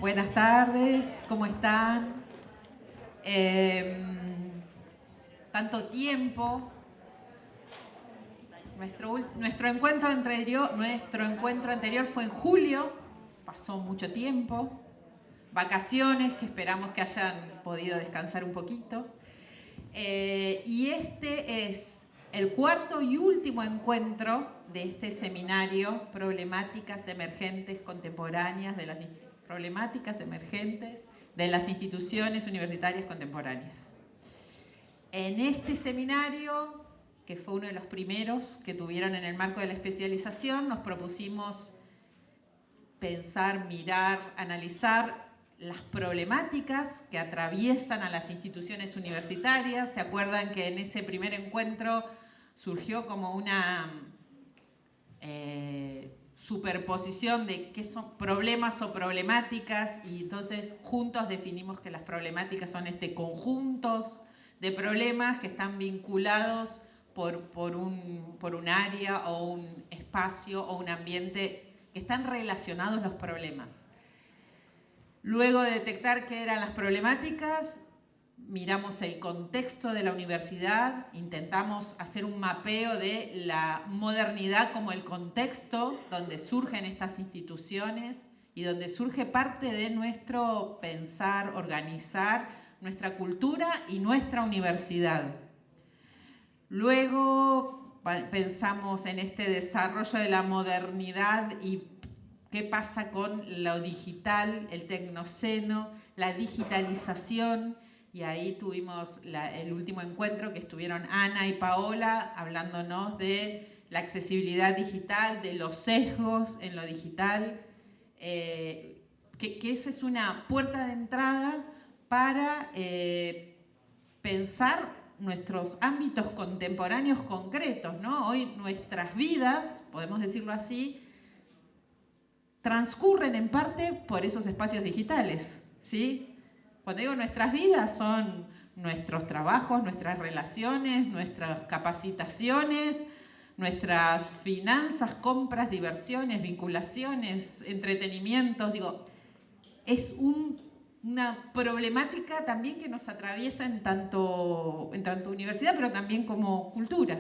Buenas tardes, ¿cómo están? Tanto tiempo. Nuestro encuentro anterior fue en julio, pasó mucho tiempo. Vacaciones que esperamos que hayan podido descansar un poquito. Y este es el cuarto y último encuentro de este seminario, Problemáticas Emergentes Contemporáneas de las instituciones universitarias contemporáneas. En este seminario, que fue uno de los primeros que tuvieron en el marco de la especialización, nos propusimos pensar, mirar, analizar las problemáticas que atraviesan a las instituciones universitarias. ¿Se acuerdan que en ese primer encuentro surgió como una superposición de qué son problemas o problemáticas? Y entonces juntos definimos que las problemáticas son conjuntos de problemas que están vinculados por un área o un espacio o un ambiente, que están relacionados los problemas. Luego de detectar qué eran las problemáticas, miramos el contexto de la universidad, intentamos hacer un mapeo de la modernidad como el contexto donde surgen estas instituciones y donde surge parte de nuestro pensar, organizar nuestra cultura y nuestra universidad. Luego pensamos en este desarrollo de la modernidad y qué pasa con lo digital, el tecnoceno, la digitalización. Y ahí tuvimos el último encuentro que estuvieron Ana y Paola hablándonos de la accesibilidad digital, de los sesgos en lo digital, que esa es una puerta de entrada para pensar nuestros ámbitos contemporáneos concretos, ¿no? Hoy nuestras vidas, podemos decirlo así, transcurren en parte por esos espacios digitales, ¿sí? Cuando digo nuestras vidas, son nuestros trabajos, nuestras relaciones, nuestras capacitaciones, nuestras finanzas, compras, diversiones, vinculaciones, entretenimientos. Digo, es una problemática también que nos atraviesa en tanto universidad, pero también como cultura.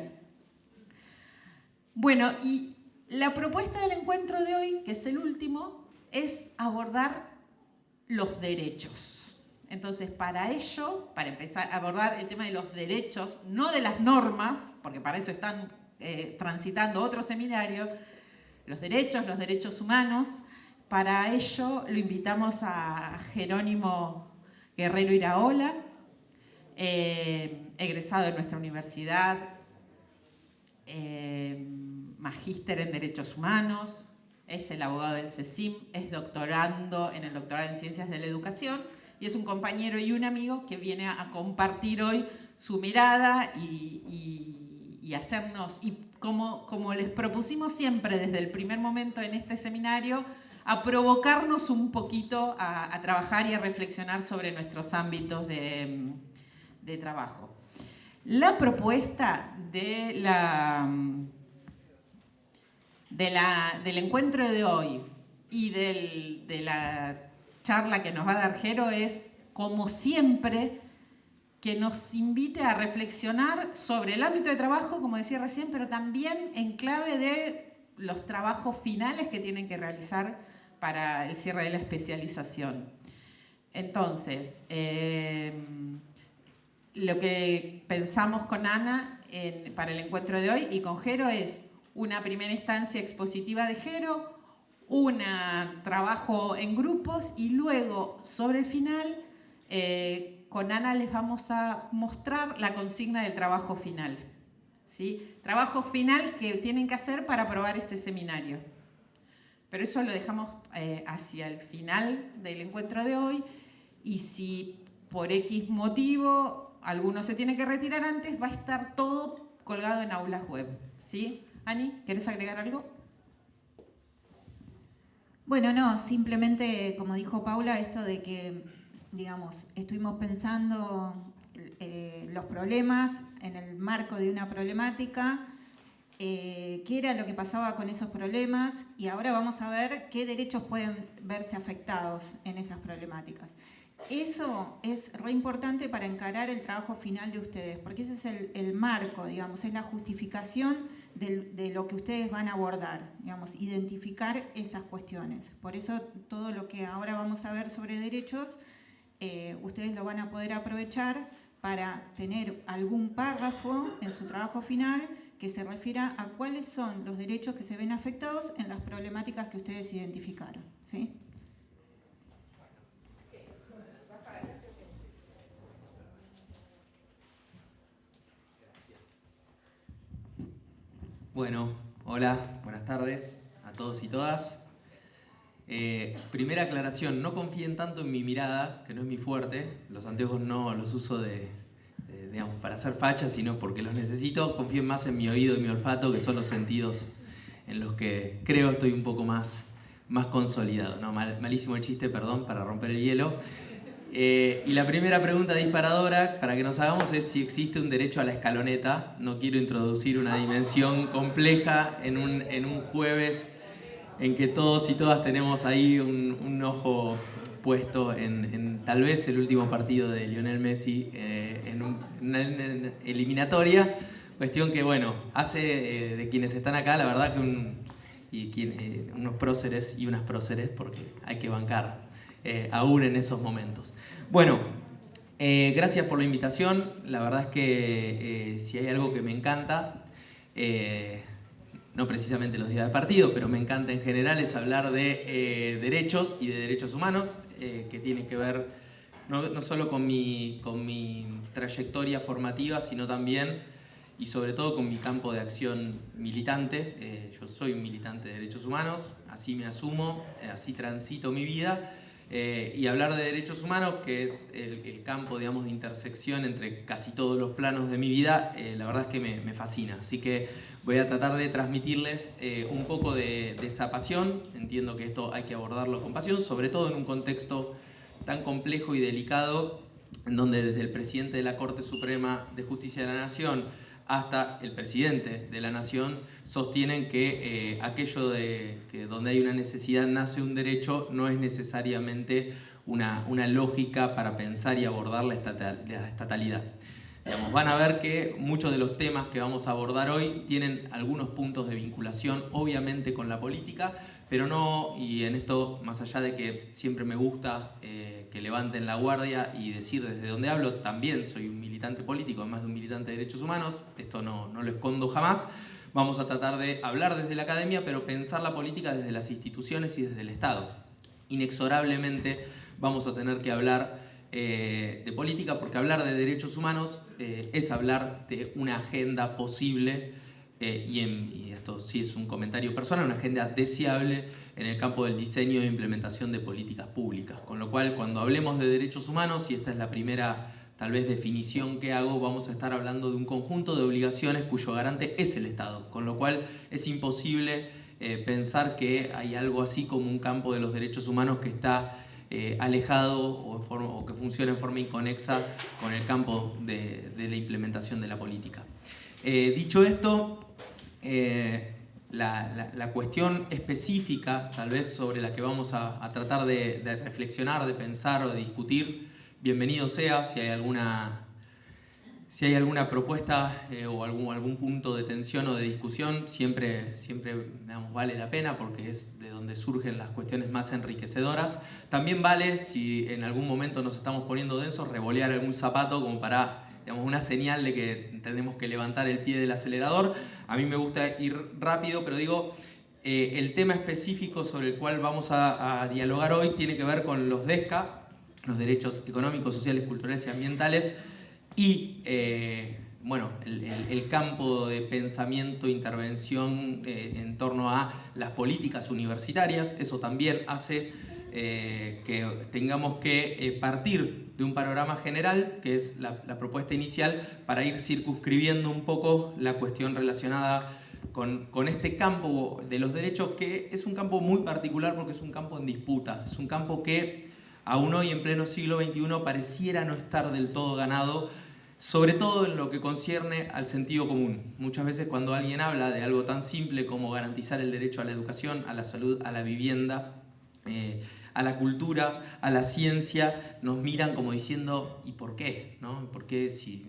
Bueno, y la propuesta del encuentro de hoy, que es el último, es abordar los derechos. Entonces, para ello, para empezar a abordar el tema de los derechos, no de las normas, porque para eso están transitando otro seminario, los derechos humanos. Para ello lo invitamos a Jerónimo Guerrero Iraola, egresado de nuestra universidad, magíster en Derechos Humanos, es el abogado del CECIM, es doctorando en el doctorado en Ciencias de la Educación y es un compañero y un amigo que viene a compartir hoy su mirada y hacernos, y como les propusimos siempre desde el primer momento en este seminario, a provocarnos un poquito a trabajar y a reflexionar sobre nuestros ámbitos de trabajo. La propuesta del encuentro de hoy y de la charla que nos va a dar Jero es, como siempre, que nos invite a reflexionar sobre el ámbito de trabajo, como decía recién, pero también en clave de los trabajos finales que tienen que realizar para el cierre de la especialización. Entonces, lo que pensamos con Ana para el encuentro de hoy y con Jero es una primera instancia expositiva de Jero, un trabajo en grupos y luego, sobre el final, con Ana les vamos a mostrar la consigna del trabajo final. ¿Sí? Trabajo final que tienen que hacer para aprobar este seminario. Pero eso lo dejamos hacia el final del encuentro de hoy, y si por X motivo alguno se tiene que retirar antes, va a estar todo colgado en aulas web. ¿Sí? Ani, ¿querés agregar algo? Bueno, no, simplemente, como dijo Paula, esto de que, digamos, estuvimos pensando los problemas en el marco de una problemática, qué qué era lo que pasaba con esos problemas y ahora vamos a ver qué derechos pueden verse afectados en esas problemáticas. Eso es re importante para encarar el trabajo final de ustedes, porque ese es el marco, digamos, es la justificación de lo que ustedes van a abordar, digamos, identificar esas cuestiones. Por eso todo lo que ahora vamos a ver sobre derechos, ustedes lo van a poder aprovechar para tener algún párrafo en su trabajo final que se refiera a cuáles son los derechos que se ven afectados en las problemáticas que ustedes identificaron, ¿sí? Bueno, hola, buenas tardes a todos y todas. Primera aclaración, no confíen tanto en mi mirada, que no es mi fuerte. Los anteojos no los uso digamos, para hacer fachas, sino porque los necesito. Confíen más en mi oído y mi olfato, que son los sentidos en los que creo estoy un poco más consolidado. No, malísimo el chiste, perdón, para romper el hielo. Y la primera pregunta disparadora, para que nos hagamos, es si existe un derecho a la escaloneta. No quiero introducir una dimensión compleja en un jueves en que todos y todas tenemos ahí un ojo puesto en tal vez el último partido de Lionel Messi en una eliminatoria. Cuestión que, bueno, hace de quienes están acá, la verdad que unos próceres y unas próceres, porque hay que bancar aún en esos momentos. Bueno, gracias por la invitación. La verdad es que si hay algo que me encanta, no precisamente los días de partido, pero me encanta en general, es hablar de derechos y de derechos humanos, que tienen que ver no solo con mi trayectoria formativa, sino también y sobre todo con mi campo de acción militante. Yo soy un militante de derechos humanos, así me asumo, así transito mi vida. Y hablar de derechos humanos, que es el campo, digamos, de intersección entre casi todos los planos de mi vida, la verdad es que me fascina. Así que voy a tratar de transmitirles un poco de esa pasión. Entiendo que esto hay que abordarlo con pasión, sobre todo en un contexto tan complejo y delicado, en donde desde el presidente de la Corte Suprema de Justicia de la Nación hasta el presidente de la Nación sostienen que aquello de que donde hay una necesidad nace un derecho no es necesariamente una lógica para pensar y abordar la estatalidad. Digamos, van a ver que muchos de los temas que vamos a abordar hoy tienen algunos puntos de vinculación, obviamente, con la política, pero no, y en esto, más allá de que siempre me gusta que levanten la guardia y decir desde dónde hablo, también soy un militante político, además de un militante de derechos humanos, esto no lo escondo jamás. Vamos a tratar de hablar desde la academia, pero pensar la política desde las instituciones y desde el Estado. Inexorablemente vamos a tener que hablar de política, porque hablar de derechos humanos es hablar de una agenda posible, y esto sí es un comentario personal, una agenda deseable en el campo del diseño e implementación de políticas públicas. Con lo cual, cuando hablemos de derechos humanos, y esta es la primera tal vez definición que hago, vamos a estar hablando de un conjunto de obligaciones cuyo garante es el Estado. Con lo cual es imposible pensar que hay algo así como un campo de los derechos humanos que está alejado o que funciona en forma inconexa con el campo de la implementación de la política. Dicho esto, la cuestión específica, tal vez sobre la que vamos a tratar de reflexionar, de pensar o de discutir, bienvenido sea. Si hay alguna propuesta o algún punto de tensión o de discusión, siempre digamos, vale la pena, porque es de donde surgen las cuestiones más enriquecedoras. También vale, si en algún momento nos estamos poniendo densos, revolear algún zapato como para, digamos, una señal de que tenemos que levantar el pie del acelerador. A mí me gusta ir rápido, pero digo, el tema específico sobre el cual vamos a dialogar hoy tiene que ver con los DESCA, los derechos económicos, sociales, culturales y ambientales, y bueno, el campo de pensamiento, intervención en torno a las políticas universitarias. Eso también hace que tengamos que partir de un panorama general, que es la propuesta inicial, para ir circunscribiendo un poco la cuestión relacionada con este campo de los derechos, que es un campo muy particular porque es un campo en disputa, es un campo que aún hoy en pleno siglo XXI pareciera no estar del todo ganado, sobre todo en lo que concierne al sentido común. Muchas veces cuando alguien habla de algo tan simple como garantizar el derecho a la educación, a la salud, a la vivienda, a la cultura, a la ciencia, nos miran como diciendo, ¿y por qué? ¿No? ¿Por qué si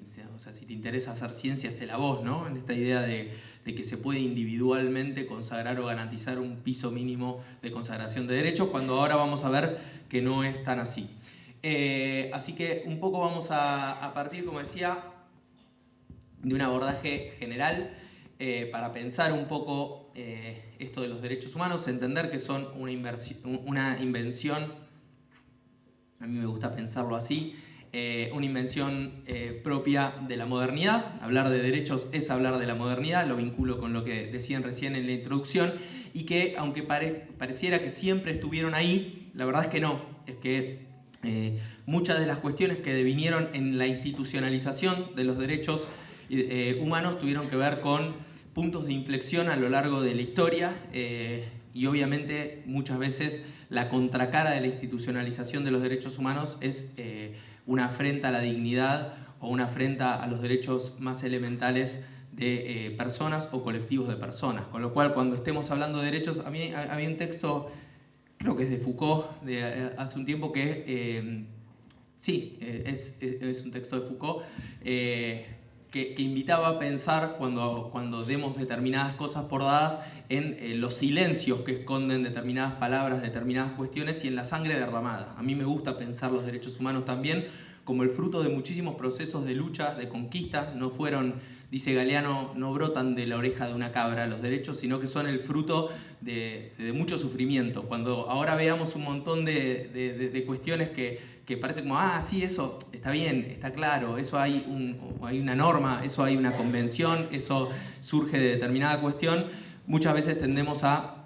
te interesa hacer ciencia, hacela vos, ¿no? En esta idea de que se puede individualmente consagrar o garantizar un piso mínimo de consagración de derechos, cuando ahora vamos a ver que no es tan así. Así que un poco vamos a partir, como decía, de un abordaje general para pensar un poco esto de los derechos humanos, entender que son una invención, a mí me gusta pensarlo así, una invención propia de la modernidad. Hablar de derechos es hablar de la modernidad, lo vinculo con lo que decían recién en la introducción, y que aunque pareciera que siempre estuvieron ahí, la verdad es que no, es que muchas de las cuestiones que devinieron en la institucionalización de los derechos humanos tuvieron que ver con puntos de inflexión a lo largo de la historia y obviamente muchas veces la contracara de la institucionalización de los derechos humanos es una afrenta a la dignidad o una afrenta a los derechos más elementales de personas o colectivos de personas. Con lo cual, cuando estemos hablando de derechos, a mí había un texto, creo que es de Foucault, de hace un tiempo, que es un texto de Foucault, que invitaba a pensar cuando demos determinadas cosas por dadas en los silencios que esconden determinadas palabras, determinadas cuestiones y en la sangre derramada. A mí me gusta pensar los derechos humanos también como el fruto de muchísimos procesos de lucha, de conquista. No fueron, dice Galeano, no brotan de la oreja de una cabra los derechos, sino que son el fruto de mucho sufrimiento. Cuando ahora veamos un montón de cuestiones que parece como, sí, eso está bien, está claro, eso hay una norma, eso hay una convención, eso surge de determinada cuestión, muchas veces tendemos a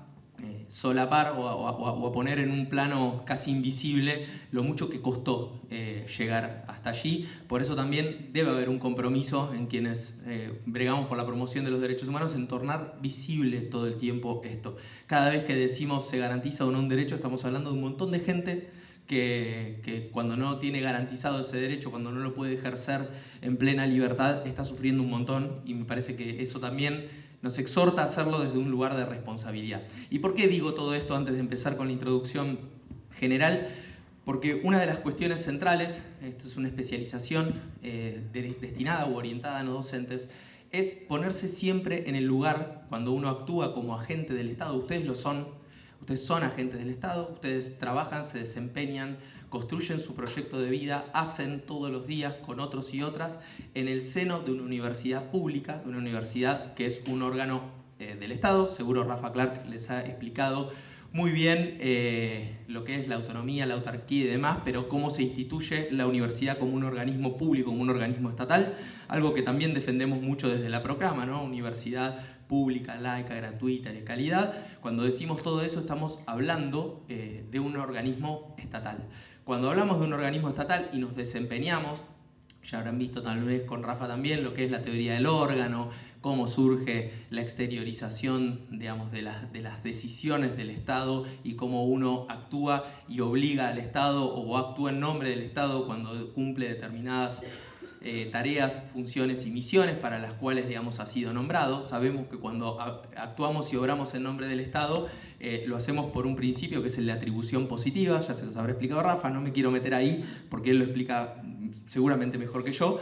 solapar o a poner en un plano casi invisible lo mucho que costó llegar hasta allí. Por eso también debe haber un compromiso en quienes bregamos por la promoción de los derechos humanos en tornar visible todo el tiempo esto. Cada vez que decimos se garantiza o no un derecho, estamos hablando de un montón de gente que cuando no tiene garantizado ese derecho, cuando no lo puede ejercer en plena libertad, está sufriendo un montón, y me parece que eso también nos exhorta a hacerlo desde un lugar de responsabilidad. ¿Y por qué digo todo esto antes de empezar con la introducción general? Porque una de las cuestiones centrales, esto es una especialización destinada o orientada a no docentes, es ponerse siempre en el lugar cuando uno actúa como agente del Estado. Ustedes lo son. Ustedes son agentes del Estado, ustedes trabajan, se desempeñan, construyen su proyecto de vida, hacen todos los días con otros y otras en el seno de una universidad pública, de una universidad que es un órgano del Estado. Seguro Rafa Clark les ha explicado muy bien lo que es la autonomía, la autarquía y demás, pero cómo se instituye la universidad como un organismo público, como un organismo estatal, algo que también defendemos mucho desde la Proclama, ¿no? Universidad pública, laica, gratuita, de calidad. Cuando decimos todo eso estamos hablando de un organismo estatal. Cuando hablamos de un organismo estatal y nos desempeñamos, ya habrán visto tal vez con Rafa también lo que es la teoría del órgano, cómo surge la exteriorización, digamos, de las decisiones del Estado y cómo uno actúa y obliga al Estado o actúa en nombre del Estado cuando cumple determinadas tareas, funciones y misiones para las cuales, digamos, ha sido nombrado. Sabemos que cuando actuamos y obramos en nombre del Estado, lo hacemos por un principio que es el de atribución positiva, ya se los habrá explicado Rafa, no me quiero meter ahí porque él lo explica seguramente mejor que yo,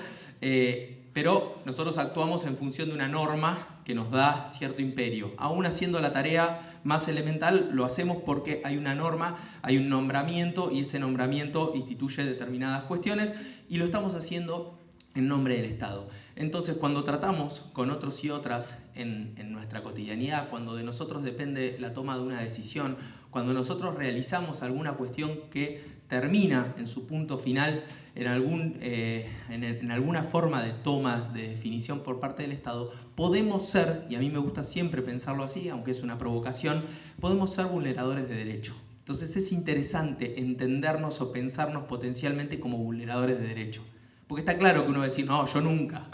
pero nosotros actuamos en función de una norma que nos da cierto imperio. Aún haciendo la tarea más elemental, lo hacemos porque hay una norma, hay un nombramiento y ese nombramiento instituye determinadas cuestiones y lo estamos haciendo en nombre del Estado. Entonces, cuando tratamos con otros y otras en nuestra cotidianidad, cuando de nosotros depende la toma de una decisión, cuando nosotros realizamos alguna cuestión que termina en su punto final en alguna forma de toma de definición por parte del Estado, podemos ser, y a mí me gusta siempre pensarlo así, aunque es una provocación, podemos ser vulneradores de derecho. Entonces es interesante entendernos o pensarnos potencialmente como vulneradores de derecho. Porque está claro que uno va a decir, no, yo nunca.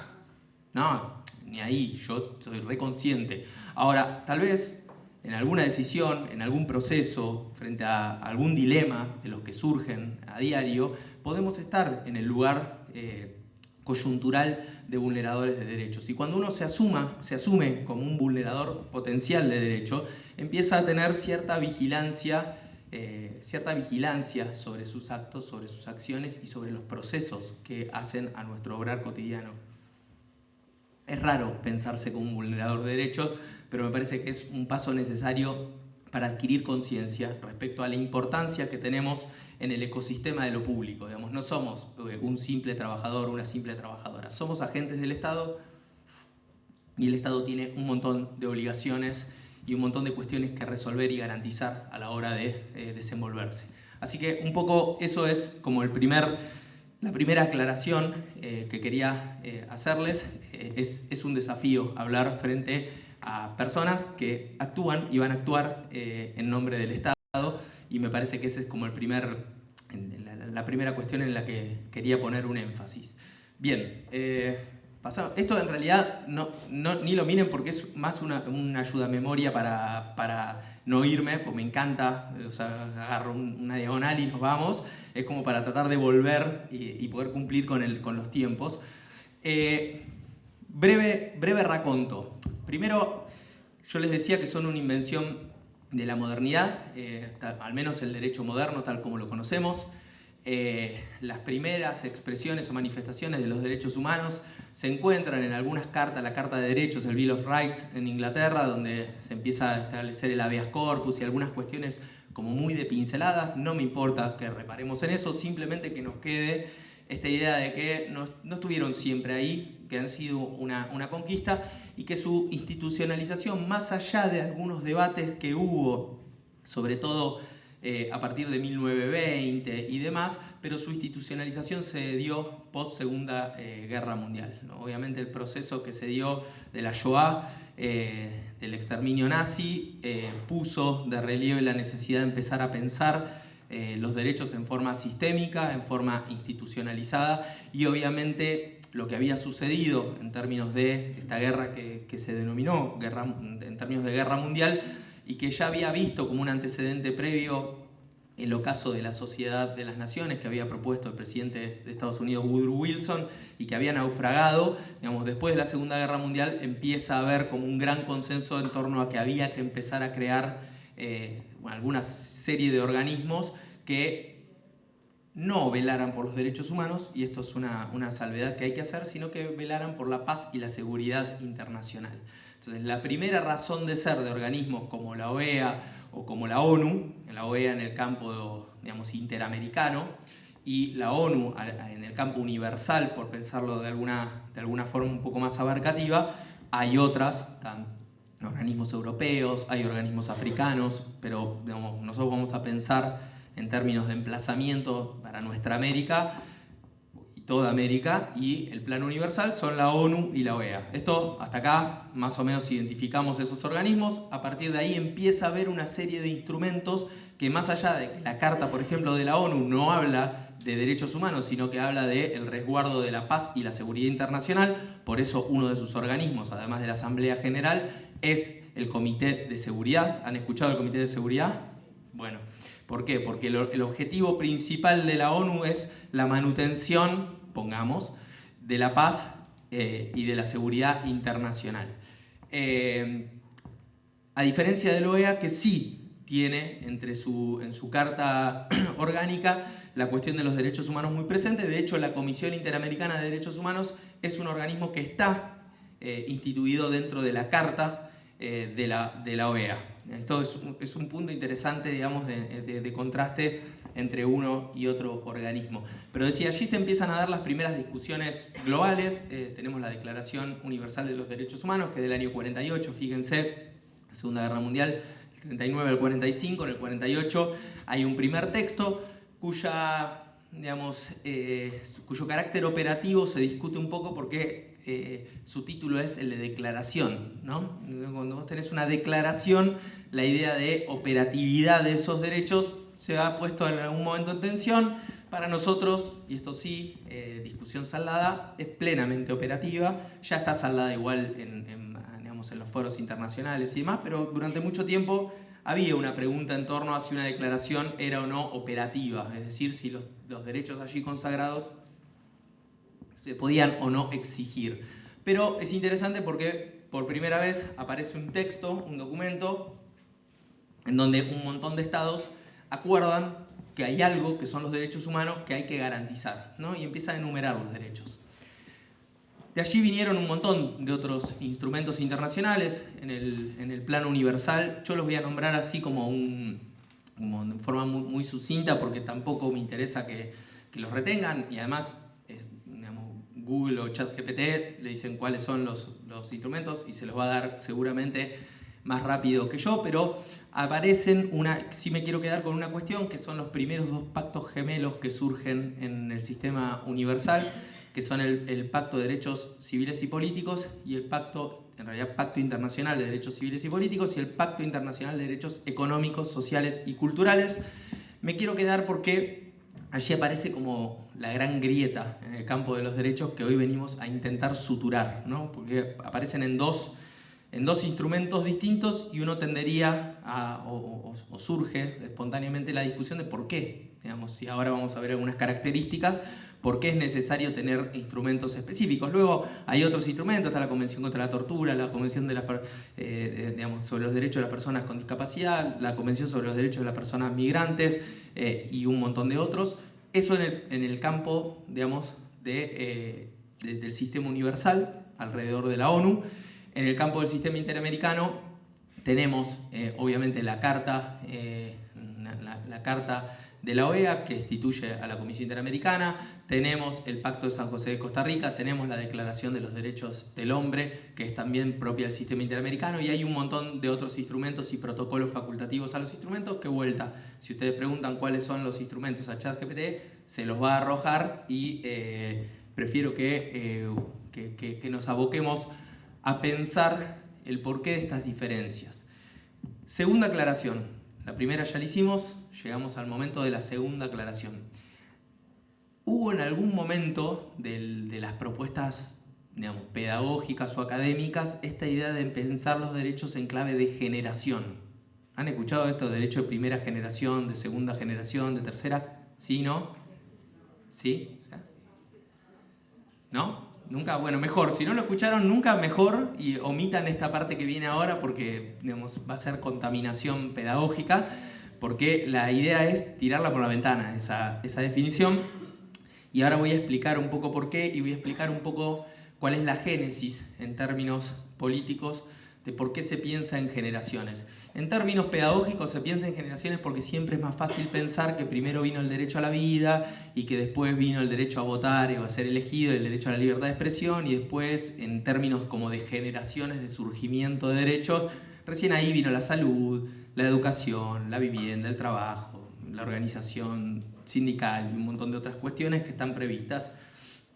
No, ni ahí, yo soy reconsciente. Ahora, tal vez en alguna decisión, en algún proceso, frente a algún dilema de los que surgen a diario, podemos estar en el lugar coyuntural de vulneradores de derechos. Y cuando uno se asume como un vulnerador potencial de derecho, empieza a tener cierta vigilancia sobre sus actos, sobre sus acciones y sobre los procesos que hacen a nuestro obrar cotidiano. Es raro pensarse como un vulnerador de derechos, pero me parece que es un paso necesario para adquirir conciencia respecto a la importancia que tenemos en el ecosistema de lo público. Digamos, no somos un simple trabajador o una simple trabajadora, somos agentes del Estado y el Estado tiene un montón de obligaciones y un montón de cuestiones que resolver y garantizar a la hora de desenvolverse. Así que un poco eso es como la primera aclaración que quería hacerles. Es un desafío hablar frente a personas que actúan y van a actuar en nombre del Estado, y me parece que esa es como la primera cuestión en la que quería poner un énfasis. Bien, esto en realidad ni lo miren porque es más una ayuda a memoria para no irme, pues me encanta, o sea, agarro una diagonal y nos vamos, es como para tratar de volver y poder cumplir con los tiempos. Breve raconto. Primero, yo les decía que son una invención de la modernidad, al menos el derecho moderno tal como lo conocemos. Las primeras expresiones o manifestaciones de los derechos humanos se encuentran en algunas cartas, la Carta de Derechos, el Bill of Rights en Inglaterra, donde se empieza a establecer el habeas corpus y algunas cuestiones como muy de pinceladas. No me importa que reparemos en eso, simplemente que nos quede esta idea de que no estuvieron siempre ahí, que han sido una conquista y que su institucionalización, más allá de algunos debates que hubo, sobre todo a partir de 1920 y demás, pero su institucionalización se dio post Segunda Guerra Mundial, ¿no? Obviamente el proceso que se dio de la Shoah, del exterminio nazi, puso de relieve la necesidad de empezar a pensar los derechos en forma sistémica, en forma institucionalizada, y obviamente lo que había sucedido en términos de esta guerra que se denominó en términos de guerra mundial y que ya había visto como un antecedente previo el ocaso de la Sociedad de las Naciones que había propuesto el presidente de Estados Unidos Woodrow Wilson y que había naufragado. Digamos, después de la Segunda Guerra Mundial empieza a haber como un gran consenso en torno a que había que empezar a crear alguna serie de organismos que no velaran por los derechos humanos, y esto es una salvedad que hay que hacer, sino que velaran por la paz y la seguridad internacional. Entonces, la primera razón de ser de organismos como la OEA o como la ONU, la OEA en el campo, digamos, interamericano, y la ONU en el campo universal, por pensarlo de alguna forma un poco más abarcativa, hay otras, organismos europeos, hay organismos africanos, pero digamos, nosotros vamos a pensar en términos de emplazamiento para nuestra América, y toda América, y el plano universal son la ONU y la OEA. Esto, hasta acá, más o menos identificamos esos organismos. A partir de ahí empieza a haber una serie de instrumentos que, más allá de que la Carta, por ejemplo, de la ONU no habla de derechos humanos, sino que habla del resguardo de la paz y la seguridad internacional. Por eso uno de sus organismos, además de la Asamblea General, es el Comité de Seguridad. ¿Han escuchado el Comité de Seguridad? Bueno, ¿por qué? Porque el objetivo principal de la ONU es la manutención, pongamos, de la paz y de la seguridad internacional. A diferencia de la OEA, que sí tiene en su carta orgánica la cuestión de los derechos humanos muy presente. De hecho, la Comisión Interamericana de Derechos Humanos es un organismo que está instituido dentro de la Carta de la OEA. Esto es un punto interesante, digamos, de contraste entre uno y otro organismo. Pero decía, allí se empiezan a dar las primeras discusiones globales. Tenemos la Declaración Universal de los Derechos Humanos, que es del año 48, fíjense, la Segunda Guerra Mundial, el 39 al 45, en el 48 hay un primer texto cuyo carácter operativo se discute un poco porque su título es el de declaración, ¿no? Cuando vos tenés una declaración, la idea de operatividad de esos derechos se ha puesto en algún momento en tensión. Para nosotros, y esto sí, discusión saldada, es plenamente operativa, ya está saldada igual en los foros internacionales y demás, pero durante mucho tiempo había una pregunta en torno a si una declaración era o no operativa, es decir, si los derechos allí consagrados se podían o no exigir. Pero es interesante porque por primera vez aparece un texto, un documento, en donde un montón de estados acuerdan que hay algo que son los derechos humanos que hay que garantizar, ¿no? Y empieza a enumerar los derechos. De allí vinieron un montón de otros instrumentos internacionales en el plano universal. Yo los voy a nombrar así como de forma muy sucinta porque tampoco me interesa que los retengan y además digamos, Google o ChatGPT le dicen cuáles son los instrumentos y se los va a dar seguramente más rápido que yo, pero aparecen sí me quiero quedar con una cuestión que son los primeros dos pactos gemelos que surgen en el sistema universal, que son el Pacto de Derechos Civiles y Políticos y el Pacto Internacional de Derechos Civiles y Políticos y el Pacto Internacional de Derechos Económicos, Sociales y Culturales. Me quiero quedar porque allí aparece como la gran grieta en el campo de los derechos que hoy venimos a intentar suturar, ¿no? Porque aparecen en dos instrumentos distintos y uno tendería o surge espontáneamente la discusión de por qué. Digamos, si ahora vamos a ver algunas características, por qué es necesario tener instrumentos específicos. Luego hay otros instrumentos, está la Convención contra la Tortura, la Convención sobre los derechos de las personas con discapacidad, la Convención sobre los derechos de las personas migrantes y un montón de otros. Eso en el campo, digamos, del sistema universal alrededor de la ONU. En el campo del sistema interamericano tenemos obviamente la carta de la OEA que instituye a la Comisión Interamericana, tenemos el Pacto de San José de Costa Rica, tenemos la Declaración de los Derechos del Hombre, que es también propia del sistema interamericano, y hay un montón de otros instrumentos y protocolos facultativos a los instrumentos que vuelta. Si ustedes preguntan cuáles son los instrumentos a ChatGPT, se los va a arrojar y prefiero que nos aboquemos a pensar el porqué de estas diferencias. Segunda aclaración. La primera ya la hicimos, llegamos al momento de la segunda aclaración. ¿Hubo en algún momento de las propuestas, digamos, pedagógicas o académicas esta idea de pensar los derechos en clave de generación? ¿Han escuchado esto de derecho de primera generación, de segunda generación, de tercera? ¿Sí, no? ¿Sí? ¿No? Nunca, bueno, mejor. Si no lo escucharon, nunca mejor y omitan esta parte que viene ahora porque, digamos, va a ser contaminación pedagógica, porque la idea es tirarla por la ventana, esa definición. Y ahora voy a explicar un poco por qué y voy a explicar un poco cuál es la génesis en términos políticos de por qué se piensa en generaciones. En términos pedagógicos se piensa en generaciones porque siempre es más fácil pensar que primero vino el derecho a la vida y que después vino el derecho a votar o a ser elegido, el derecho a la libertad de expresión y después en términos como de generaciones de surgimiento de derechos, recién ahí vino la salud, la educación, la vivienda, el trabajo, la organización sindical y un montón de otras cuestiones que están previstas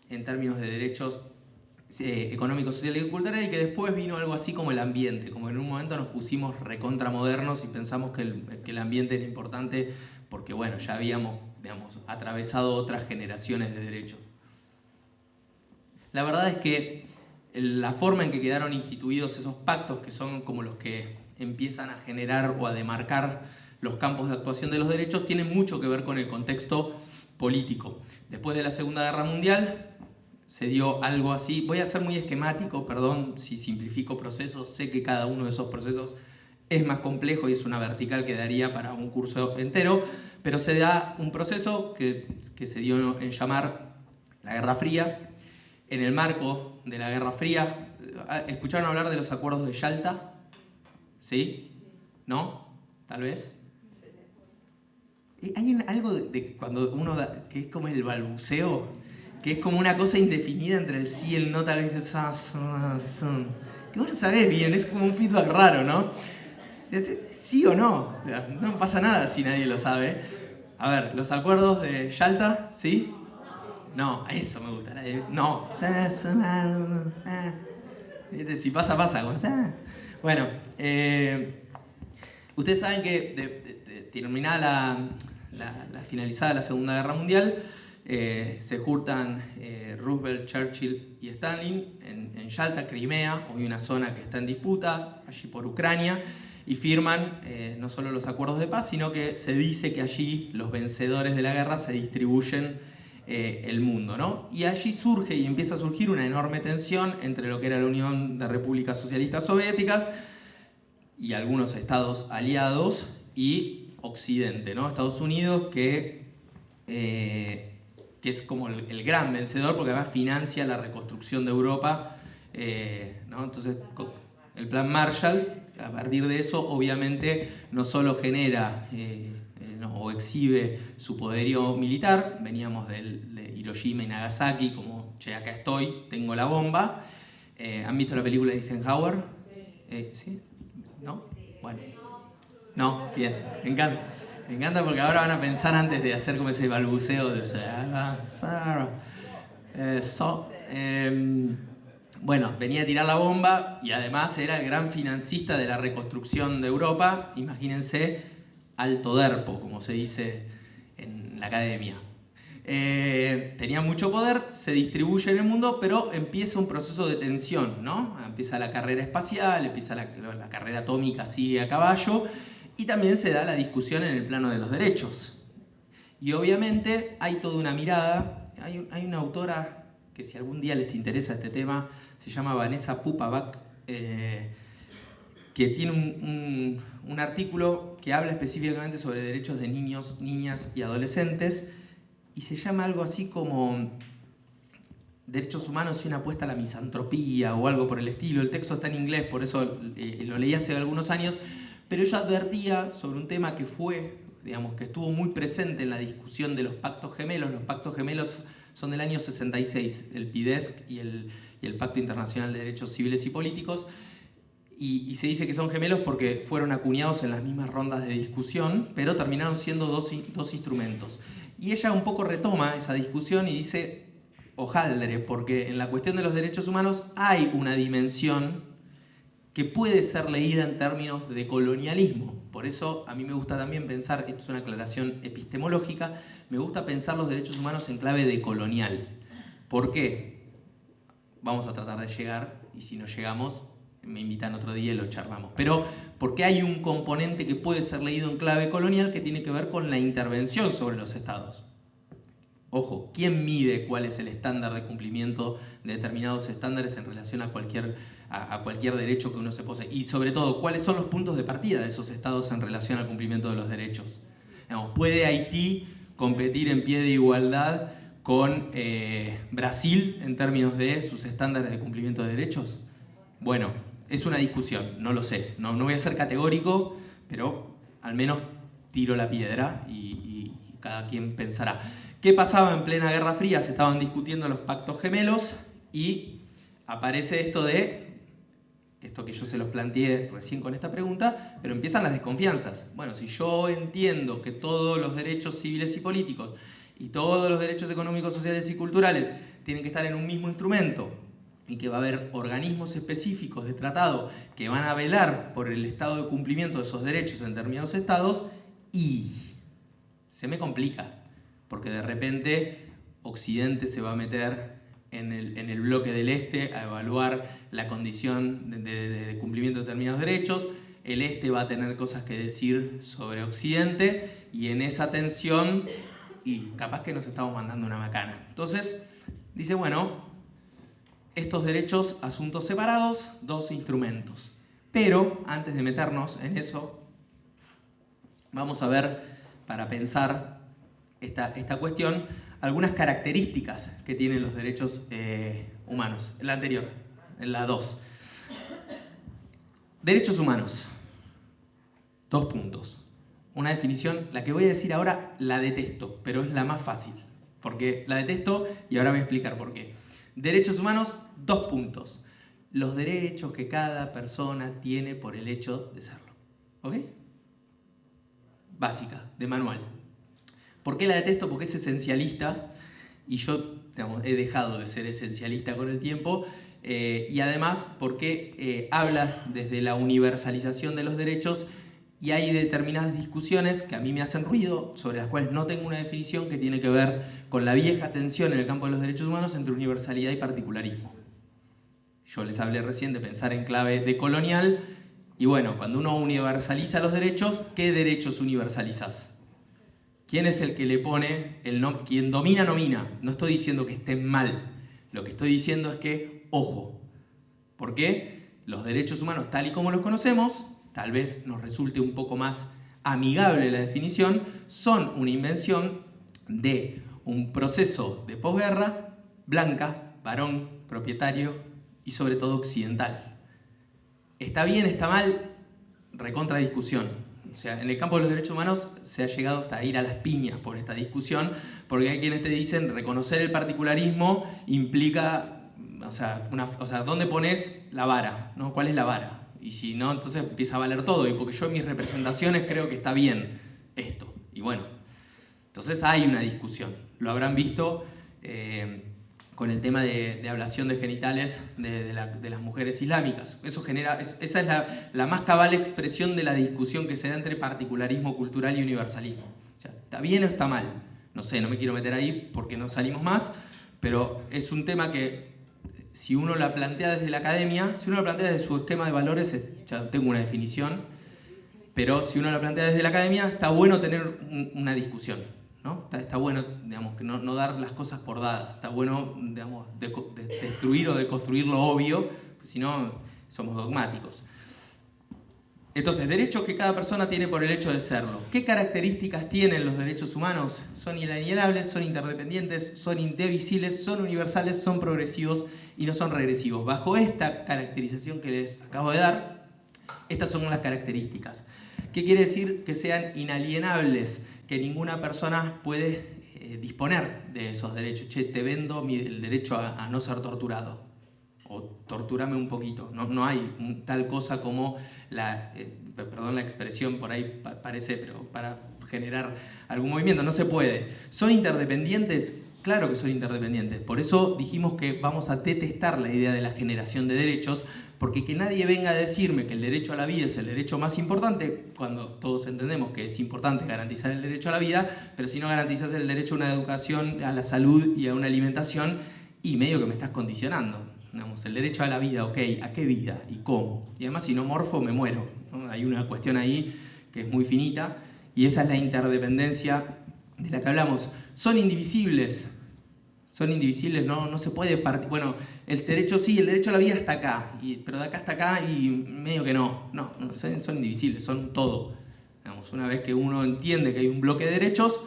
en términos de derechos económicos, sociales y culturales, y que después vino algo así como el ambiente, como en un momento nos pusimos recontramodernos y pensamos que el ambiente era importante porque bueno, ya habíamos, digamos, atravesado otras generaciones de derechos. La verdad es que la forma en que quedaron instituidos esos pactos, que son como los que empiezan a generar o a demarcar los campos de actuación de los derechos, tienen mucho que ver con el contexto político. Después de la Segunda Guerra Mundial se dio algo así. Voy a ser muy esquemático, perdón si simplifico procesos, sé que cada uno de esos procesos es más complejo y es una vertical que daría para un curso entero, pero se da un proceso que se dio en llamar la Guerra Fría. En el marco de la Guerra Fría, ¿escucharon hablar de los acuerdos de Yalta? ¿Sí? ¿No? ¿Tal vez? Hay algo de cuando uno da, que es como el balbuceo, que es como una cosa indefinida entre el sí y el no, tal vez que vos lo sabés bien, es como un feedback raro, ¿no? ¿Sí o no? O sea, no pasa nada si nadie lo sabe. A ver, los acuerdos de Yalta, ¿sí? No, eso me gusta. No. Si pasa, pasa. Bueno, ustedes saben que terminada la finalizada la Segunda Guerra Mundial, se juntan Roosevelt, Churchill y Stalin en Yalta, Crimea, hoy una zona que está en disputa, allí por Ucrania, y firman no solo los acuerdos de paz, sino que se dice que allí los vencedores de la guerra se distribuyen el mundo, ¿no? Y allí surge y empieza a surgir una enorme tensión entre lo que era la Unión de Repúblicas Socialistas Soviéticas y algunos estados aliados y Occidente, ¿no? Estados Unidos, que es como el gran vencedor porque además financia la reconstrucción de Europa, ¿no? Entonces, el plan Marshall, a partir de eso, obviamente, no solo genera o exhibe su poderío militar, veníamos de Hiroshima y Nagasaki, como, che, acá estoy, tengo la bomba. ¿Han visto la película de Eisenhower? ¿Sí? ¿No? Bueno. No, bien, me encanta. Me encanta porque ahora van a pensar antes de hacer como ese balbuceo de bueno, venía a tirar la bomba y además era el gran financista de la reconstrucción de Europa. Imagínense, alto derpo, como se dice en la academia. Tenía mucho poder, se distribuye en el mundo, pero empieza un proceso de tensión, ¿no? Empieza la carrera espacial, empieza la carrera atómica, sigue a caballo, y también se da la discusión en el plano de los derechos. Y obviamente hay toda una mirada, hay una autora que si algún día les interesa este tema, se llama Vanessa Pupaback, que tiene un artículo que habla específicamente sobre derechos de niños, niñas y adolescentes, y se llama algo así como Derechos Humanos y una apuesta a la misantropía o algo por el estilo. El texto está en inglés, por eso lo leí hace algunos años, pero ella advertía sobre un tema que que estuvo muy presente en la discusión de los pactos gemelos. Los pactos gemelos son del año 66, el PIDESC y el Pacto Internacional de Derechos Civiles y Políticos, y se dice que son gemelos porque fueron acuñados en las mismas rondas de discusión, pero terminaron siendo dos instrumentos. Y ella un poco retoma esa discusión y dice, hojaldre, porque en la cuestión de los derechos humanos hay una dimensión que puede ser leída en términos de colonialismo. Por eso a mí me gusta también pensar, esto es una aclaración epistemológica, me gusta pensar los derechos humanos en clave de colonial. ¿Por qué? Vamos a tratar de llegar, y si no llegamos, me invitan otro día y lo charlamos. Pero porque hay un componente que puede ser leído en clave colonial que tiene que ver con la intervención sobre los estados. Ojo, ¿quién mide cuál es el estándar de cumplimiento de determinados estándares en relación a cualquier derecho que uno se posee? Y sobre todo, ¿cuáles son los puntos de partida de esos estados en relación al cumplimiento de los derechos? ¿Puede Haití competir en pie de igualdad con Brasil en términos de sus estándares de cumplimiento de derechos? Bueno, es una discusión, no lo sé. No voy a ser categórico, pero al menos tiro la piedra y cada quien pensará. ¿Qué pasaba en plena Guerra Fría? Se estaban discutiendo los pactos gemelos y aparece esto que yo se los planteé recién con esta pregunta, pero empiezan las desconfianzas. Bueno, si yo entiendo que todos los derechos civiles y políticos y todos los derechos económicos, sociales y culturales tienen que estar en un mismo instrumento y que va a haber organismos específicos de tratado que van a velar por el estado de cumplimiento de esos derechos en determinados estados, y se me complica, porque de repente Occidente se va a meter en el bloque del Este a evaluar la condición de cumplimiento de determinados derechos, el Este va a tener cosas que decir sobre Occidente, y en esa tensión, y capaz que nos estamos mandando una macana. Entonces, dice, bueno, estos derechos, asuntos separados, dos instrumentos. Pero, antes de meternos en eso, vamos a ver, para pensar esta cuestión, algunas características que tienen los derechos humanos. En la anterior, en la 2. Derechos humanos. 2 puntos. Una definición, la que voy a decir ahora la detesto, pero es la más fácil. Porque la detesto y ahora voy a explicar por qué. Derechos humanos, 2 puntos. Los derechos que cada persona tiene por el hecho de serlo. ¿Ok? Básica, de manual. ¿Por qué la detesto? Porque es esencialista y yo he dejado de ser esencialista con el tiempo, y además porque habla desde la universalización de los derechos y hay determinadas discusiones que a mí me hacen ruido, sobre las cuales no tengo una definición, que tiene que ver con la vieja tensión en el campo de los derechos humanos entre universalidad y particularismo. Yo les hablé recién de pensar en clave de colonial, y bueno, cuando uno universaliza los derechos, ¿qué derechos universalizás? ¿Quién es el que le pone el nombre? Quien domina, nomina. No estoy diciendo que estén mal. Lo que estoy diciendo es que, ojo, porque los derechos humanos, tal y como los conocemos, tal vez nos resulte un poco más amigable la definición, son una invención de un proceso de posguerra blanca, varón, propietario y sobre todo occidental. ¿Está bien, está mal? Recontra discusión. O sea, en el campo de los derechos humanos se ha llegado hasta ir a las piñas por esta discusión, porque hay quienes te dicen reconocer el particularismo implica, o sea, ¿dónde pones la vara? ¿No? ¿Cuál es la vara? Y si no, entonces empieza a valer todo, y porque yo en mis representaciones creo que está bien esto. Y bueno, entonces hay una discusión. Lo habrán visto con el tema de ablación de genitales de las mujeres islámicas. Eso genera, esa es la más cabal expresión de la discusión que se da entre particularismo cultural y universalismo. O sea, ¿está bien o está mal? No sé, no me quiero meter ahí porque no salimos más, pero es un tema que si uno la plantea desde la academia, si uno la plantea desde su esquema de valores, ya tengo una definición, pero si uno la plantea desde la academia, está bueno tener una discusión, ¿no? Está bueno, digamos, que no dar las cosas por dadas, está bueno, digamos, destruir o deconstruir lo obvio, pues si no, somos dogmáticos. Entonces, derechos que cada persona tiene por el hecho de serlo. ¿Qué características tienen los derechos humanos? Son inalienables, son interdependientes, son indivisibles, son universales, son progresivos y no son regresivos. Bajo esta caracterización que les acabo de dar, estas son las características. ¿Qué quiere decir? Que sean inalienables, que ninguna persona puede disponer de esos derechos. Che, te vendo el derecho a no ser torturado. O torturame un poquito. No hay tal cosa como perdón la expresión, por ahí parece, pero para generar algún movimiento, no se puede. ¿Son interdependientes? Claro que son interdependientes. Por eso dijimos que vamos a detestar la idea de la generación de derechos, porque que nadie venga a decirme que el derecho a la vida es el derecho más importante, cuando todos entendemos que es importante garantizar el derecho a la vida, pero si no garantizas el derecho a una educación, a la salud y a una alimentación, y medio que me estás condicionando. Digamos, el derecho a la vida, ok, ¿a qué vida y cómo? Y además si no morfo me muero, ¿no? Hay una cuestión ahí que es muy finita y esa es la interdependencia de la que hablamos. Son indivisibles, no se puede partir. Bueno, el derecho sí, el derecho a la vida está acá, pero de acá hasta acá y medio que no, son indivisibles, son todo. Digamos, una vez que uno entiende que hay un bloque de derechos,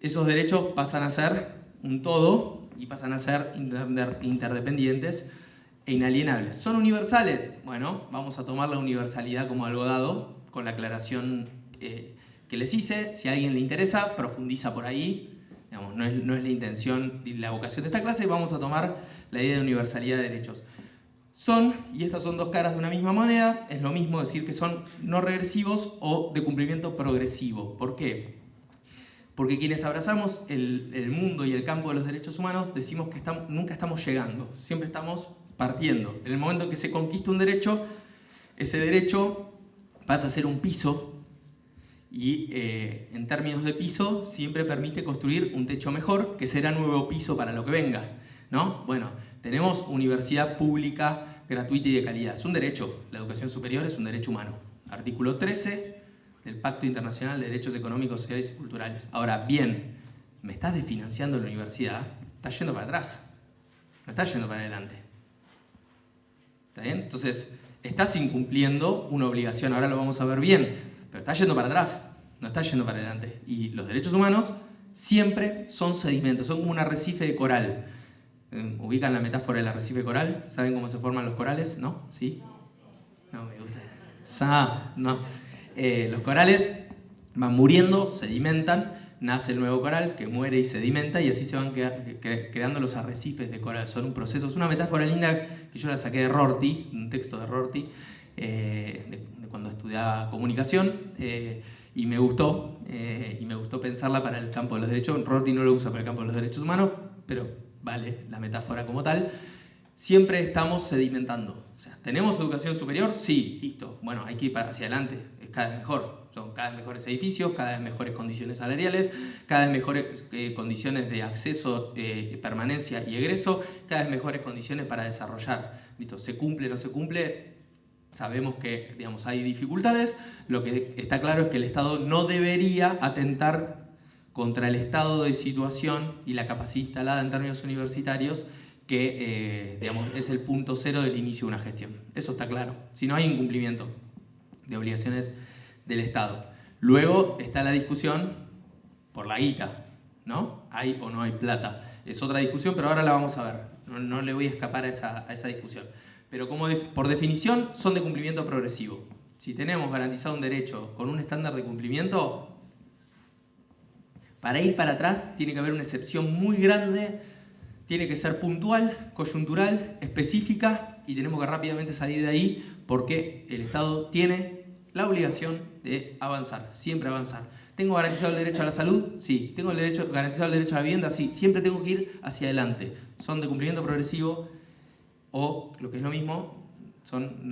esos derechos pasan a ser un todo y pasan a ser interdependientes e inalienables. ¿Son universales? Bueno, vamos a tomar la universalidad como algo dado, con la aclaración que les hice. Si a alguien le interesa, profundiza por ahí. Digamos, no es la intención y la vocación de esta clase, vamos a tomar la idea de universalidad de derechos. Son, y estas son dos caras de una misma moneda, es lo mismo decir que son no regresivos o de cumplimiento progresivo. ¿Por qué? Porque quienes abrazamos el mundo y el campo de los derechos humanos decimos que nunca estamos llegando, siempre estamos partiendo. En el momento en que se conquista un derecho, ese derecho pasa a ser un piso y en términos de piso siempre permite construir un techo mejor que será nuevo piso para lo que venga, ¿no? Bueno, tenemos universidad pública, gratuita y de calidad. Es un derecho, la educación superior es un derecho humano. Artículo 13 del Pacto Internacional de Derechos Económicos, Sociales y Culturales. Ahora, bien, ¿me estás desfinanciando la universidad? Estás yendo para atrás, no estás yendo para adelante. ¿Está bien? Entonces, estás incumpliendo una obligación, ahora lo vamos a ver bien, pero estás yendo para atrás, no estás yendo para adelante. Y los derechos humanos siempre son sedimentos, son como un arrecife de coral. ¿Ubican la metáfora del arrecife de coral? ¿Saben cómo se forman los corales? ¿No? ¿Sí? No, me gusta. No. Los corales van muriendo, sedimentan, nace el nuevo coral que muere y sedimenta y así se van creando los arrecifes de coral. Son un proceso, es una metáfora linda que yo la saqué de Rorty, un texto de Rorty, de cuando estudiaba comunicación y me gustó pensarla para el campo de los derechos. Rorty no lo usa para el campo de los derechos humanos, pero vale la metáfora como tal. Siempre estamos sedimentando. O sea, ¿tenemos educación superior? Sí, listo. Bueno, hay que ir hacia adelante. Es cada vez mejor. Son cada vez mejores edificios, cada vez mejores condiciones salariales, cada vez mejores condiciones de acceso, permanencia y egreso, cada vez mejores condiciones para desarrollar. Listo, ¿se cumple o no se cumple? Sabemos que, digamos, hay dificultades. Lo que está claro es que el Estado no debería atentar contra el estado de situación y la capacidad instalada en términos universitarios, que digamos, es el punto cero del inicio de una gestión. Eso está claro. Si no hay incumplimiento de obligaciones del Estado. Luego está la discusión por la guita, ¿no? ¿Hay o no hay plata? Es otra discusión, pero ahora la vamos a ver. No le voy a escapar a esa discusión. Pero por definición son de cumplimiento progresivo. Si tenemos garantizado un derecho con un estándar de cumplimiento, para ir para atrás tiene que haber una excepción muy grande, tiene que ser puntual, coyuntural, específica, y tenemos que rápidamente salir de ahí porque el Estado tiene la obligación de avanzar, siempre avanzar. ¿Tengo garantizado el derecho a la salud? Sí. ¿Tengo garantizado el derecho a la vivienda? Sí. Siempre tengo que ir hacia adelante. Son de cumplimiento progresivo o, lo que es lo mismo, son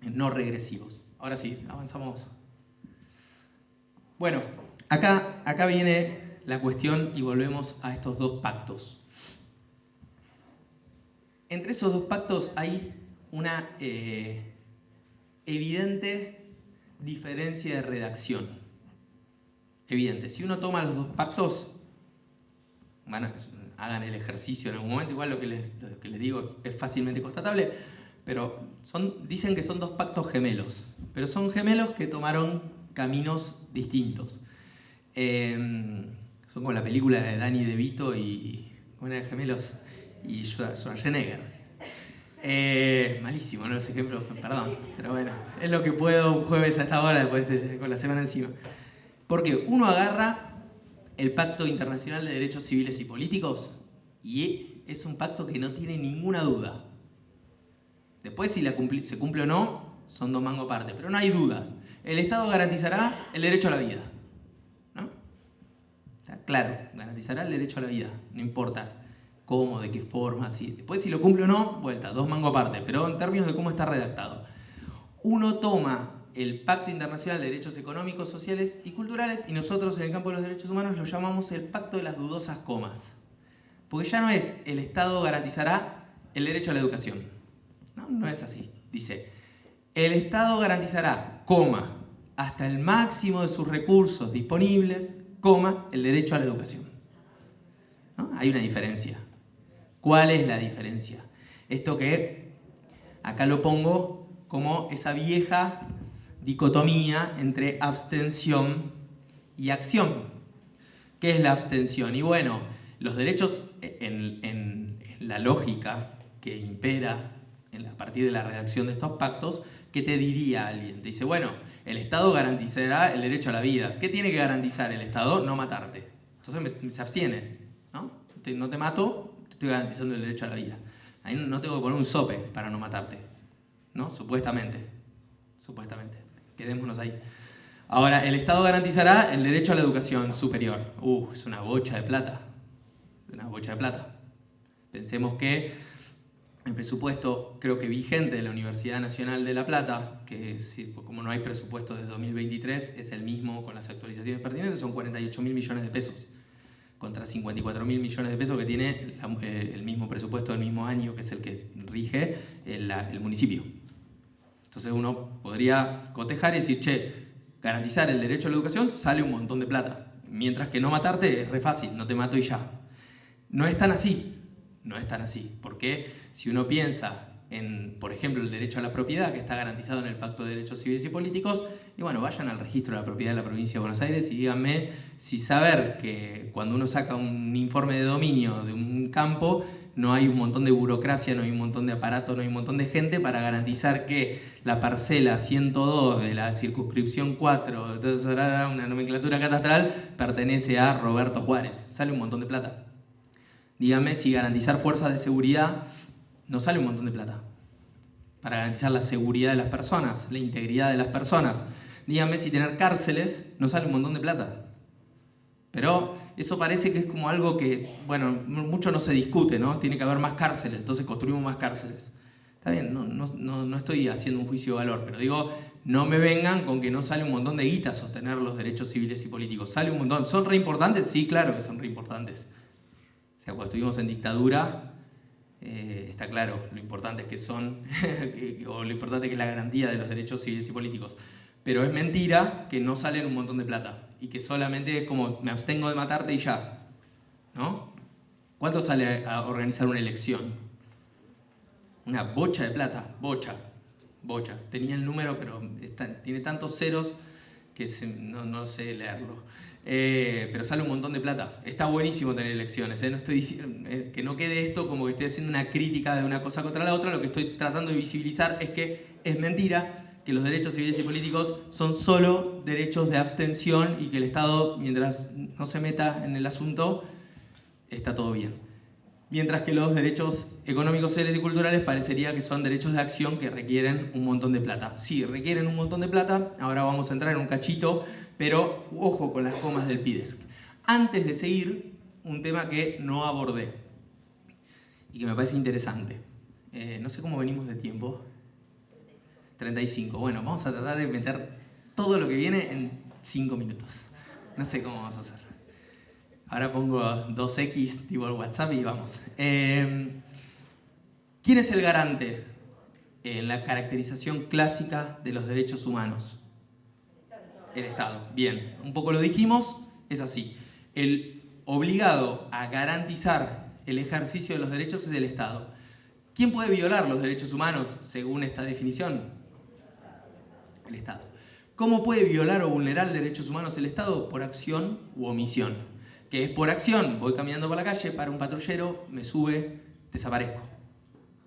no regresivos. Ahora sí, avanzamos. Bueno, acá viene la cuestión y volvemos a estos dos pactos. Entre esos dos pactos hay una evidente diferencia de redacción. Evidente. Si uno toma los dos pactos, hagan el ejercicio en algún momento, igual lo que les digo es fácilmente constatable, pero dicen que son dos pactos gemelos, pero son gemelos que tomaron caminos distintos. Son como la película de Danny DeVito y gemelos y Schwarzenegger. Malísimo, ¿no? Los ejemplos, perdón, pero bueno, es lo que puedo un jueves a esta hora, después con la semana encima. Porque uno agarra el Pacto Internacional de Derechos Civiles y Políticos y es un pacto que no tiene ninguna duda. Después, si se cumple o no, son dos mangos aparte, pero no hay dudas. El Estado garantizará el derecho a la vida, ¿no? Está claro, garantizará el derecho a la vida, no importa cómo, de qué forma, así. Después, si lo cumple o no, vuelta, dos mangos aparte, pero en términos de cómo está redactado. Uno toma el Pacto Internacional de Derechos Económicos, Sociales y Culturales y nosotros en el campo de los derechos humanos lo llamamos el Pacto de las Dudosas Comas. Porque ya no es el Estado garantizará el derecho a la educación. No es así. Dice, el Estado garantizará, coma, hasta el máximo de sus recursos disponibles, coma, el derecho a la educación. ¿No? Hay una diferencia. ¿Cuál es la diferencia? Esto que acá lo pongo como esa vieja dicotomía entre abstención y acción. ¿Qué es la abstención? Y bueno, los derechos en la lógica que impera a partir de la redacción de estos pactos, ¿qué te diría alguien? Te dice, bueno, el Estado garantizará el derecho a la vida. ¿Qué tiene que garantizar el Estado? No matarte. Entonces se abstiene, ¿no? No te mato, te estoy garantizando el derecho a la vida. Ahí no tengo que poner un sope para no matarte, ¿no? Supuestamente. Quedémonos ahí. Ahora, el Estado garantizará el derecho a la educación superior. Es una bocha de plata. Pensemos que el presupuesto, creo que vigente de la Universidad Nacional de La Plata, que como no hay presupuesto desde 2023, es el mismo con las actualizaciones pertinentes, son 48.000 millones de pesos, contra 54.000 millones de pesos que tiene el mismo presupuesto del mismo año, que es el que rige el municipio. Entonces uno podría cotejar y decir, che, garantizar el derecho a la educación sale un montón de plata, mientras que no matarte es re fácil, no te mato y ya. No es tan así, porque si uno piensa en, por ejemplo, el derecho a la propiedad, que está garantizado en el Pacto de Derechos Civiles y Políticos, y bueno, vayan al registro de la propiedad de la provincia de Buenos Aires y díganme si saber que cuando uno saca un informe de dominio de un campo, no hay un montón de burocracia, no hay un montón de aparato, no hay un montón de gente para garantizar que la parcela 102 de la circunscripción 4, entonces ahora una nomenclatura catastral, pertenece a Roberto Juárez. Sale un montón de plata. Dígame si garantizar fuerzas de seguridad no sale un montón de plata. Para garantizar la seguridad de las personas, la integridad de las personas. Dígame si tener cárceles no sale un montón de plata. Pero eso parece que es como algo que, bueno, mucho no se discute, ¿no? Tiene que haber más cárceles, entonces construimos más cárceles. Está bien, no estoy haciendo un juicio de valor, pero digo, no me vengan con que no sale un montón de guita sostener los derechos civiles y políticos. Sale un montón. ¿Son re importantes? Sí, claro que son re importantes. O sea, cuando estuvimos en dictadura, está claro lo importantes que son, o lo importante que es la garantía de los derechos civiles y políticos. pero es mentira que no salen un montón de plata y que solamente es como me abstengo de matarte y ya, ¿no? ¿Cuánto sale a organizar una elección? Una bocha de plata, bocha. Tenía el número, pero tiene tantos ceros que no sé leerlo. Pero sale un montón de plata. Está buenísimo tener elecciones. No estoy diciendo que no quede esto como que estoy haciendo una crítica de una cosa contra la otra. Lo que estoy tratando de visibilizar es que es mentira que los derechos civiles y políticos son solo derechos de abstención y que el Estado, mientras no se meta en el asunto, está todo bien. Mientras que los derechos económicos, sociales y culturales parecería que son derechos de acción que requieren un montón de plata. Sí, requieren un montón de plata, ahora vamos a entrar en un cachito, pero ojo con las comas del PIDESC. Antes de seguir, un tema que no abordé y que me parece interesante. No sé cómo venimos de tiempo. 35. Bueno, vamos a tratar de meter todo lo que viene en 5 minutos. No sé cómo vamos a hacer. Ahora pongo 2X tipo el WhatsApp y vamos. ¿Quién es el garante en la caracterización clásica de los derechos humanos? El Estado. Bien, un poco lo dijimos, es así. El obligado a garantizar el ejercicio de los derechos es el Estado. ¿Quién puede violar los derechos humanos según esta definición? El Estado. ¿Cómo puede violar o vulnerar derechos humanos el Estado? Por acción u omisión. ¿Qué es por acción? Voy caminando por la calle, para un patrullero, me sube, desaparezco.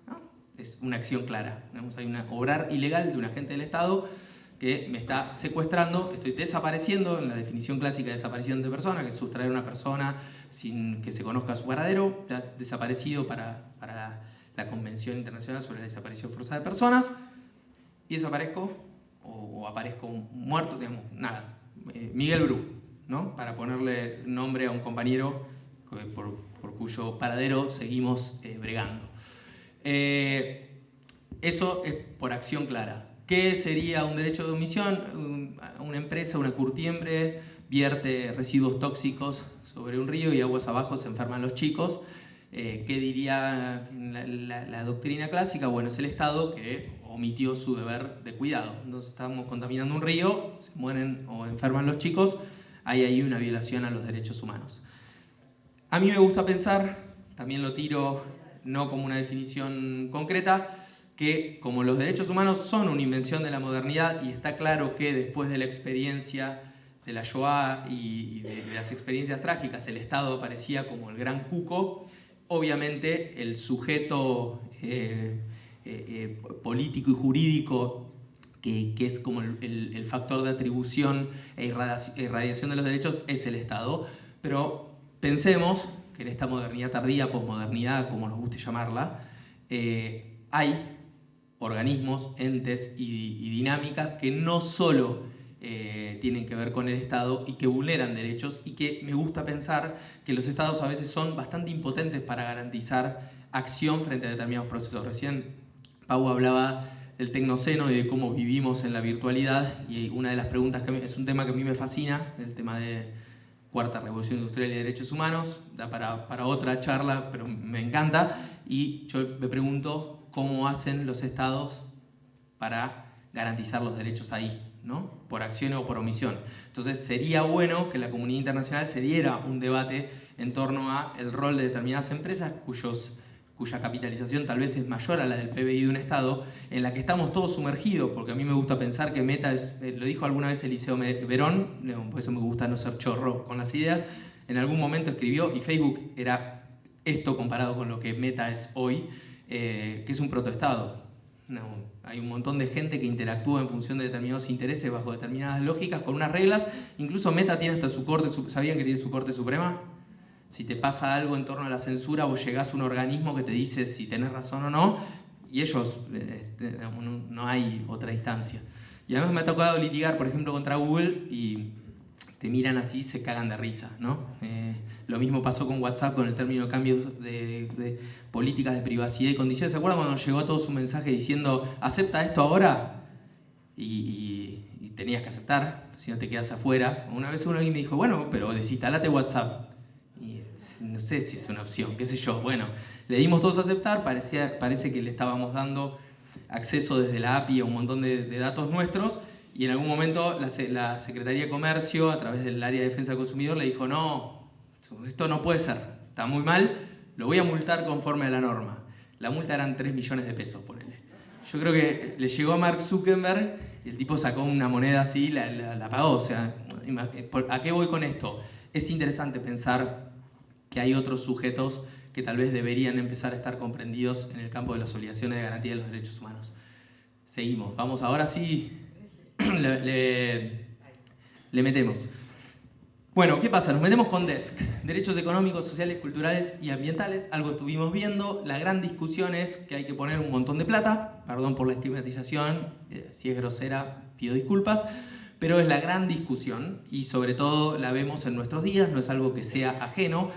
¿No? Es una acción clara. Hay un obrar ilegal de un agente del Estado que me está secuestrando, estoy desapareciendo, en la definición clásica de desaparición de persona, que es sustraer a una persona sin que se conozca su paradero, ya desaparecido para la Convención Internacional sobre la Desaparición Forzada de Personas, y desaparezco o aparezco muerto, digamos, nada. Miguel Bru, ¿no? Para ponerle nombre a un compañero por cuyo paradero seguimos bregando. Eso es por acción clara. ¿Qué sería un derecho de omisión? Una empresa, una curtiembre, vierte residuos tóxicos sobre un río y aguas abajo se enferman los chicos. ¿Qué diría la doctrina clásica? Bueno, es el Estado que omitió su deber de cuidado. Entonces estamos contaminando un río, se mueren o enferman los chicos, hay ahí una violación a los derechos humanos. A mí me gusta pensar, también lo tiro no como una definición concreta, que como los derechos humanos son una invención de la modernidad y está claro que después de la experiencia de la Shoah y de las experiencias trágicas el Estado aparecía como el gran cuco, obviamente el sujeto político y jurídico que es como el factor de atribución e irradiación de los derechos es el Estado, pero pensemos que en esta modernidad tardía, posmodernidad, como nos guste llamarla, hay organismos, entes y dinámicas que no solo tienen que ver con el Estado y que vulneran derechos y que me gusta pensar que los Estados a veces son bastante impotentes para garantizar acción frente a determinados procesos. Recién Pau hablaba del tecnoceno y de cómo vivimos en la virtualidad y una de las preguntas que es un tema que a mí me fascina, el tema de Cuarta Revolución Industrial y Derechos Humanos, da para otra charla, pero me encanta y yo me pregunto cómo hacen los Estados para garantizar los derechos ahí, ¿no? Por acción o por omisión. Entonces sería bueno que la comunidad internacional se diera un debate en torno a el rol de determinadas empresas cuya capitalización tal vez es mayor a la del PBI de un Estado, en la que estamos todos sumergidos, porque a mí me gusta pensar que Meta es, lo dijo alguna vez Eliseo Verón, por eso me gusta no ser chorro con las ideas, en algún momento escribió, y Facebook era esto comparado con lo que Meta es hoy, que es un protoestado. Hay un montón de gente que interactúa en función de determinados intereses bajo determinadas lógicas, con unas reglas, incluso Meta tiene hasta su corte, ¿sabían que tiene su Corte Suprema? Si te pasa algo en torno a la censura, vos llegás a un organismo que te dice si tenés razón o no, y ellos, no hay otra instancia. Y además me ha tocado litigar, por ejemplo, contra Google, y te miran así y se cagan de risa, ¿no? Lo mismo pasó con WhatsApp, con el término de cambio de políticas de privacidad y condiciones. ¿Se acuerdan cuando nos llegó a todos un mensaje diciendo, ¿acepta esto ahora? Y tenías que aceptar, si no te quedas afuera. Una vez alguien me dijo, bueno, pero desinstalate WhatsApp. Y no sé si es una opción, qué sé yo. Bueno, le dimos todos a aceptar, parece que le estábamos dando acceso desde la API a un montón de datos nuestros y en algún momento la Secretaría de Comercio, a través del área de defensa del consumidor, le dijo, no, esto no puede ser, está muy mal, lo voy a multar conforme a la norma. La multa eran 3 millones de pesos, ponele. Yo creo que le llegó a Mark Zuckerberg y el tipo sacó una moneda así y la pagó. O sea, ¿a qué voy con esto? Es interesante pensar que hay otros sujetos que tal vez deberían empezar a estar comprendidos en el campo de las obligaciones de garantía de los derechos humanos. Seguimos, vamos, ahora sí le metemos. Bueno, ¿qué pasa? Nos metemos con DESC, Derechos Económicos, Sociales, Culturales y Ambientales. Algo estuvimos viendo. La gran discusión es que hay que poner un montón de plata. Perdón por la estigmatización, si es grosera pido disculpas. Pero es la gran discusión y sobre todo la vemos en nuestros días, no es algo que sea ajeno.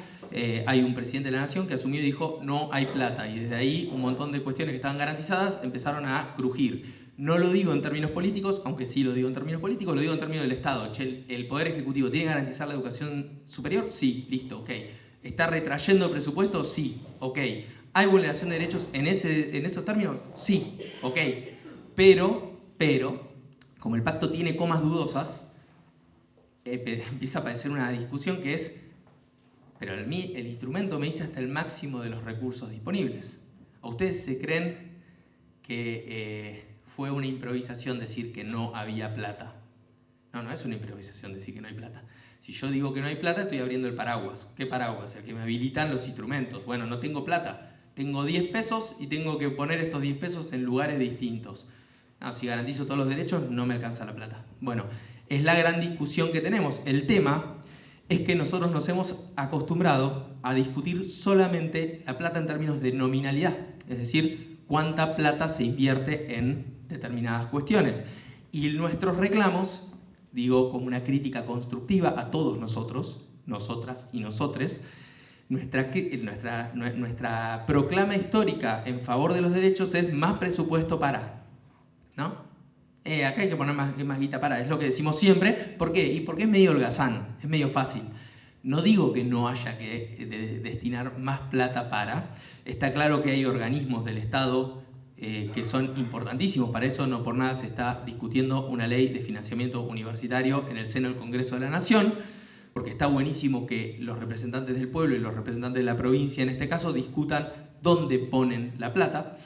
Hay un presidente de la Nación que asumió y dijo no hay plata. Y desde ahí un montón de cuestiones que estaban garantizadas empezaron a crujir. No lo digo en términos políticos, aunque sí lo digo en términos políticos, lo digo en términos del Estado. Che, ¿el Poder Ejecutivo tiene que garantizar la educación superior? Sí, listo, ok. ¿Está retrayendo presupuesto? Sí, ok. ¿Hay vulneración de derechos en esos términos? Sí, ok. Pero, como el pacto tiene comas dudosas, empieza a aparecer una discusión que es, pero el instrumento me dice hasta el máximo de los recursos disponibles. ¿A ustedes se creen que fue una improvisación decir que no había plata? No es una improvisación decir que no hay plata. Si yo digo que no hay plata, estoy abriendo el paraguas. ¿Qué paraguas? El que me habilitan los instrumentos. Bueno, no tengo plata. Tengo 10 pesos y tengo que poner estos 10 pesos en lugares distintos. No, si garantizo todos los derechos, no me alcanza la plata. Bueno, es la gran discusión que tenemos. El tema es que nosotros nos hemos acostumbrado a discutir solamente la plata en términos de nominalidad. Es decir, cuánta plata se invierte en determinadas cuestiones. Y nuestros reclamos, digo como una crítica constructiva a todos nosotros, nosotras y nosotres, nuestra proclama histórica en favor de los derechos es más presupuesto para, ¿no? Acá hay que poner más guita para, es lo que decimos siempre. ¿Por qué? Y porque es medio holgazán, es medio fácil. No digo que no haya que destinar más plata para. Está claro que hay organismos del Estado que son importantísimos para eso. No por nada se está discutiendo una ley de financiamiento universitario en el seno del Congreso de la Nación, porque está buenísimo que los representantes del pueblo y los representantes de la provincia, en este caso, discutan dónde ponen la plata.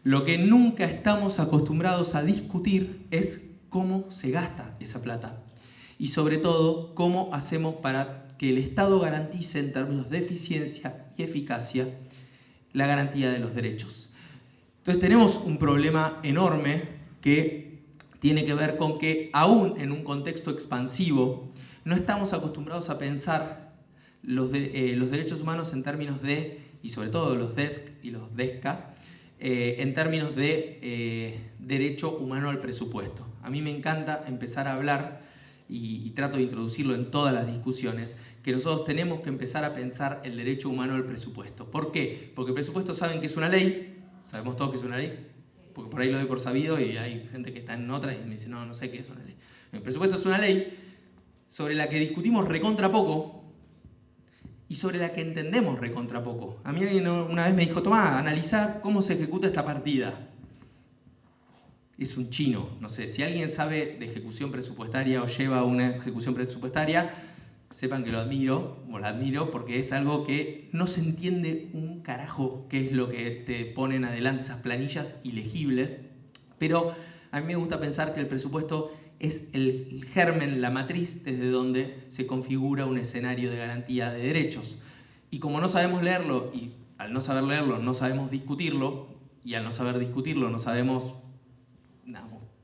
Lo que nunca estamos acostumbrados a discutir es cómo se gasta esa plata. Y sobre todo, cómo hacemos para que el Estado garantice en términos de eficiencia y eficacia la garantía de los derechos. Entonces tenemos un problema enorme que tiene que ver con que aún en un contexto expansivo no estamos acostumbrados a pensar los derechos humanos en términos de, y sobre todo los DESC y los DESCA, en términos de derecho humano al presupuesto. A mí me encanta empezar a hablar, y trato de introducirlo en todas las discusiones, que nosotros tenemos que empezar a pensar el derecho humano al presupuesto. ¿Por qué? Porque el presupuesto saben que es una ley, sabemos todos que es una ley, porque por ahí lo doy por sabido y hay gente que está en otra y me dice, no sé qué es una ley. El presupuesto es una ley sobre la que discutimos recontra poco, y sobre la que entendemos recontra poco. A mí alguien una vez me dijo, tomá, analizá cómo se ejecuta esta partida. Es un chino, no sé, si alguien sabe de ejecución presupuestaria o lleva una ejecución presupuestaria, sepan que lo admiro, o la admiro, porque es algo que no se entiende un carajo qué es lo que te ponen adelante esas planillas ilegibles, pero a mí me gusta pensar que el presupuesto es el germen, la matriz desde donde se configura un escenario de garantía de derechos. Y como no sabemos leerlo, y al no saber leerlo no sabemos discutirlo, y al no saber discutirlo no sabemos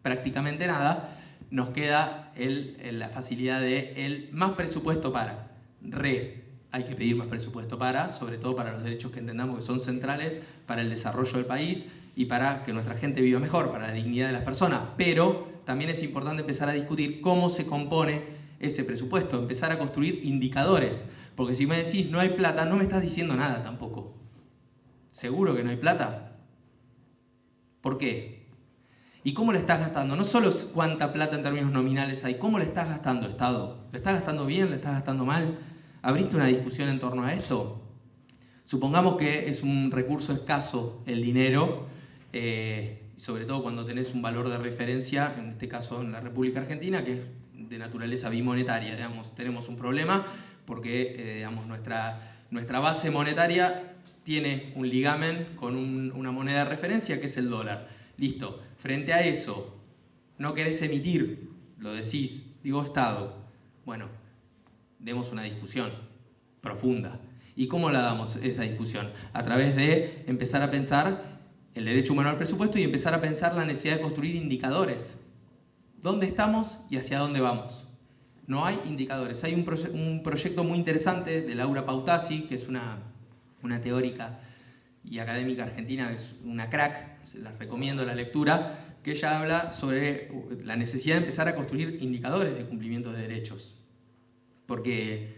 prácticamente nada, nos queda la facilidad de el más presupuesto para. Hay que pedir más presupuesto para, sobre todo para los derechos que entendamos que son centrales para el desarrollo del país y para que nuestra gente viva mejor, para la dignidad de las personas. Pero también es importante empezar a discutir cómo se compone ese presupuesto, empezar a construir indicadores. Porque si me decís no hay plata, no me estás diciendo nada tampoco. ¿Seguro que no hay plata? ¿Por qué? ¿Y cómo le estás gastando? No solo cuánta plata en términos nominales hay, ¿cómo le estás gastando, Estado? ¿Le estás gastando bien? ¿Le estás gastando mal? ¿Abriste una discusión en torno a esto? Supongamos que es un recurso escaso el dinero y sobre todo cuando tenés un valor de referencia, en este caso en la República Argentina, que es de naturaleza bimonetaria. Digamos, tenemos un problema porque digamos, nuestra base monetaria tiene un ligamen con una moneda de referencia que es el dólar. Listo. Frente a eso, no querés emitir, lo decís, digo Estado. Bueno, demos una discusión profunda. ¿Y cómo la damos esa discusión? A través de empezar a pensar el derecho humano al presupuesto y empezar a pensar la necesidad de construir indicadores. ¿Dónde estamos y hacia dónde vamos? No hay indicadores. Hay un proyecto muy interesante de Laura Pautasi, que es una teórica y académica argentina, es una crack, se las recomiendo la lectura, que ella habla sobre la necesidad de empezar a construir indicadores de cumplimiento de derechos. Porque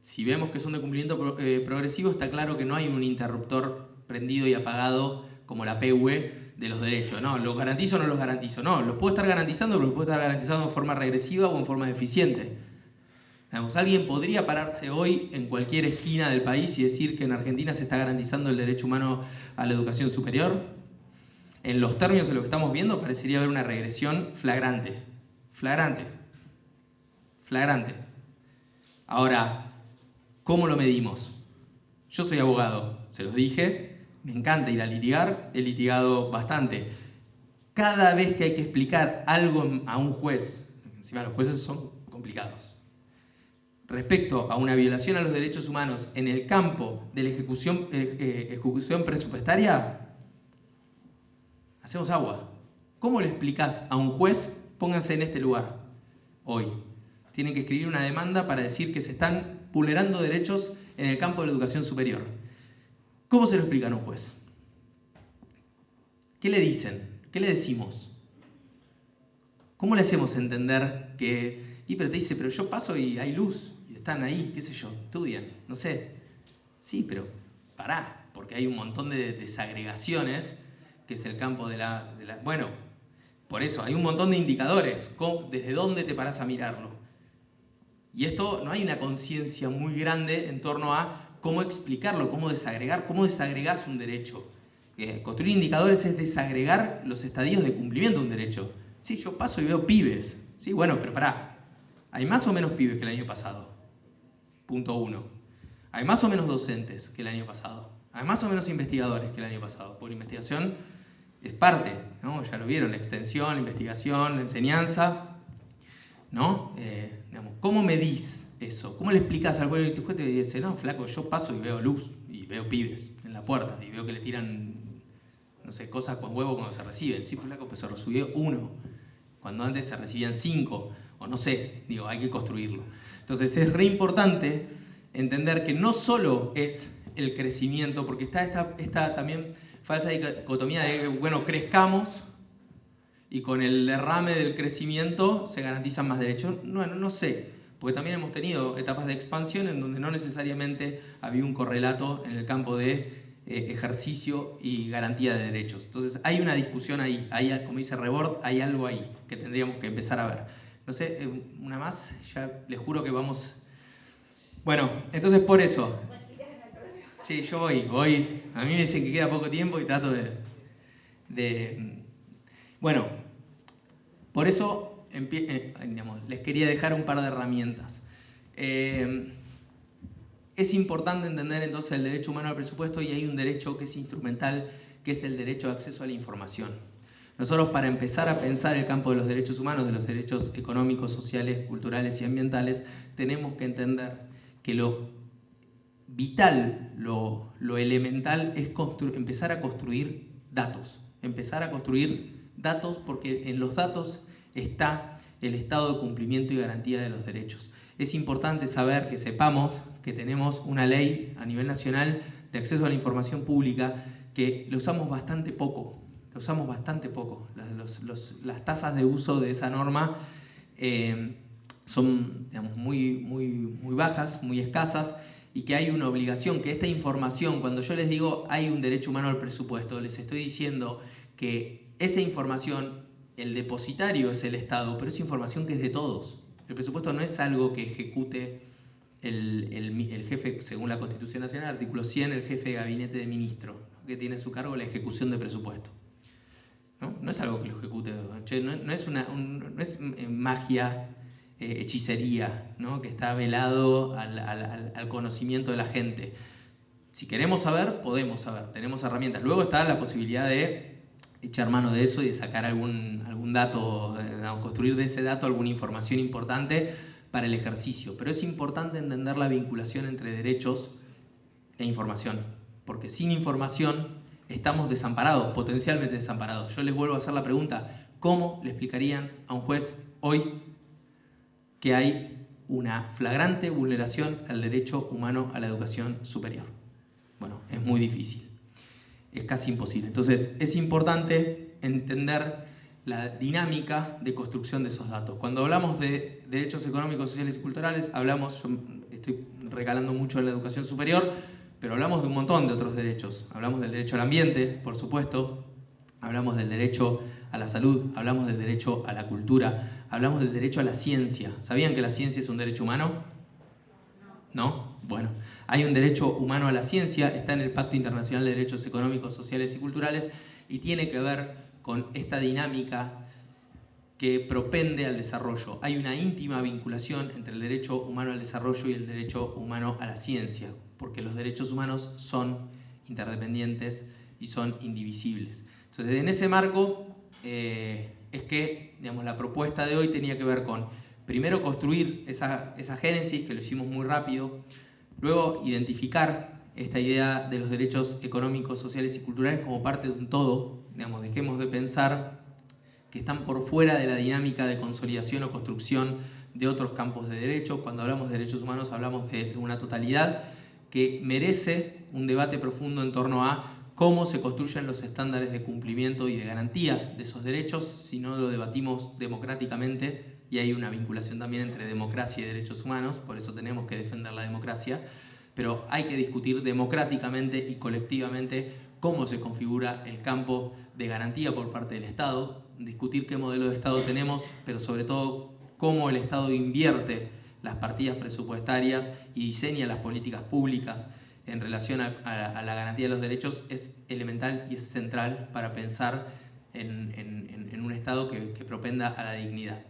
si vemos que son de cumplimiento progresivo, está claro que no hay un interruptor prendido y apagado como la PV de los derechos. No, ¿los garantizo o no los garantizo? No, los puedo estar garantizando, pero los puedo estar garantizando en forma regresiva o en forma deficiente. Digamos, alguien podría pararse hoy en cualquier esquina del país y decir que en Argentina se está garantizando el derecho humano a la educación superior. En los términos de lo que estamos viendo parecería haber una regresión flagrante. Flagrante. Flagrante. Ahora, ¿cómo lo medimos? Yo soy abogado, se los dije, me encanta ir a litigar, he litigado bastante. Cada vez que hay que explicar algo a un juez, encima los jueces son complicados, respecto a una violación a los derechos humanos en el campo de la ejecución presupuestaria, hacemos agua. ¿Cómo le explicás a un juez, pónganse en este lugar, hoy? Tienen que escribir una demanda para decir que se están vulnerando derechos en el campo de la educación superior. ¿Cómo se lo explican a un juez? ¿Qué le dicen? ¿Qué le decimos? ¿Cómo le hacemos entender que... pero te dice, pero yo paso y hay luz, y están ahí, qué sé yo, estudian, no sé. Sí, pero pará, porque hay un montón de desagregaciones, que es el campo de la... Bueno, por eso, hay un montón de indicadores, desde dónde te parás a mirarlo. Y esto no hay una conciencia muy grande en torno a cómo explicarlo, cómo desagregás un derecho. Construir indicadores es desagregar los estadios de cumplimiento de un derecho. Sí, yo paso y veo pibes. Sí, bueno, pero pará. ¿Hay más o menos pibes que el año pasado? Punto 1. ¿Hay más o menos docentes que el año pasado? ¿Hay más o menos investigadores que el año pasado? Por investigación es parte, ¿no? Ya lo vieron, la extensión, la investigación, la enseñanza, ¿no? Digamos, ¿cómo medís eso? ¿Cómo le explicás al juez? Tu juez te dice, no, flaco, yo paso y veo luz, y veo pibes en la puerta, y veo que le tiran, no sé, cosas con huevo cuando se reciben. Sí, flaco, pues se recibió 1, cuando antes se recibían 5, o no sé, digo, hay que construirlo. Entonces es re importante entender que no solo es el crecimiento, porque está esta también falsa dicotomía de, bueno, crezcamos, y con el derrame del crecimiento se garantizan más derechos. No sé, porque también hemos tenido etapas de expansión en donde no necesariamente había un correlato en el campo de ejercicio y garantía de derechos. Entonces hay una discusión ahí, como dice Rebord, hay algo ahí que tendríamos que empezar a ver. No sé, una más, ya les juro que vamos... Bueno, entonces por eso... Sí, yo voy. A mí me dicen que queda poco tiempo y trato de... Bueno, por eso les quería dejar un par de herramientas. Es importante entender entonces el derecho humano al presupuesto, y hay un derecho que es instrumental, que es el derecho de acceso a la información. Nosotros, para empezar a pensar el campo de los derechos humanos, de los derechos económicos, sociales, culturales y ambientales, tenemos que entender que lo vital, lo elemental es empezar a construir datos. Empezar a construir datos, porque en los datos está el estado de cumplimiento y garantía de los derechos. Es importante saber que sepamos que tenemos una ley a nivel nacional de acceso a la información pública que lo usamos bastante poco. Las tasas de uso de esa norma son, digamos, muy bajas, muy escasas, y que hay una obligación, que esta información, cuando yo les digo hay un derecho humano al presupuesto, les estoy diciendo que esa información, el depositario es el Estado, pero es información que es de todos. El presupuesto no es algo que ejecute el jefe, según la Constitución Nacional, artículo 100, el jefe de gabinete de ministro, que tiene a su cargo la ejecución de presupuesto. No es algo que lo ejecute, no es magia, hechicería, ¿no? Que está velado al conocimiento de la gente. Si queremos saber, podemos saber, tenemos herramientas. Luego está la posibilidad de echar mano de eso y de sacar algún dato, construir de ese dato alguna información importante para el ejercicio. Pero es importante entender la vinculación entre derechos e información, porque sin información estamos desamparados, potencialmente desamparados. Yo les vuelvo a hacer la pregunta, ¿cómo le explicarían a un juez hoy que hay una flagrante vulneración al derecho humano a la educación superior? Bueno, es muy difícil, es casi imposible. Entonces, es importante entender la dinámica de construcción de esos datos. Cuando hablamos de derechos económicos, sociales y culturales, yo estoy recalando mucho en la educación superior, pero hablamos de un montón de otros derechos. Hablamos del derecho al ambiente, por supuesto, hablamos del derecho a la salud, hablamos del derecho a la cultura, hablamos del derecho a la ciencia. ¿Sabían que la ciencia es un derecho humano? ¿No? Bueno, hay un derecho humano a la ciencia, está en el Pacto Internacional de Derechos Económicos, Sociales y Culturales y tiene que ver con esta dinámica que propende al desarrollo. Hay una íntima vinculación entre el derecho humano al desarrollo y el derecho humano a la ciencia, porque los derechos humanos son interdependientes y son indivisibles. Entonces, en ese marco es que, digamos, la propuesta de hoy tenía que ver con, primero, construir esa génesis, que lo hicimos muy rápido, luego identificar esta idea de los derechos económicos, sociales y culturales como parte de un todo. Digamos, dejemos de pensar que están por fuera de la dinámica de consolidación o construcción de otros campos de derechos. Cuando hablamos de derechos humanos hablamos de una totalidad que merece un debate profundo en torno a cómo se construyen los estándares de cumplimiento y de garantía de esos derechos, si no lo debatimos democráticamente, y hay una vinculación también entre democracia y derechos humanos, por eso tenemos que defender la democracia, pero hay que discutir democráticamente y colectivamente cómo se configura el campo de garantía por parte del Estado, discutir qué modelo de Estado tenemos, pero sobre todo cómo el Estado invierte las partidas presupuestarias y diseña las políticas públicas en relación a la garantía de los derechos, es elemental y es central para pensar en un Estado que propenda a la dignidad.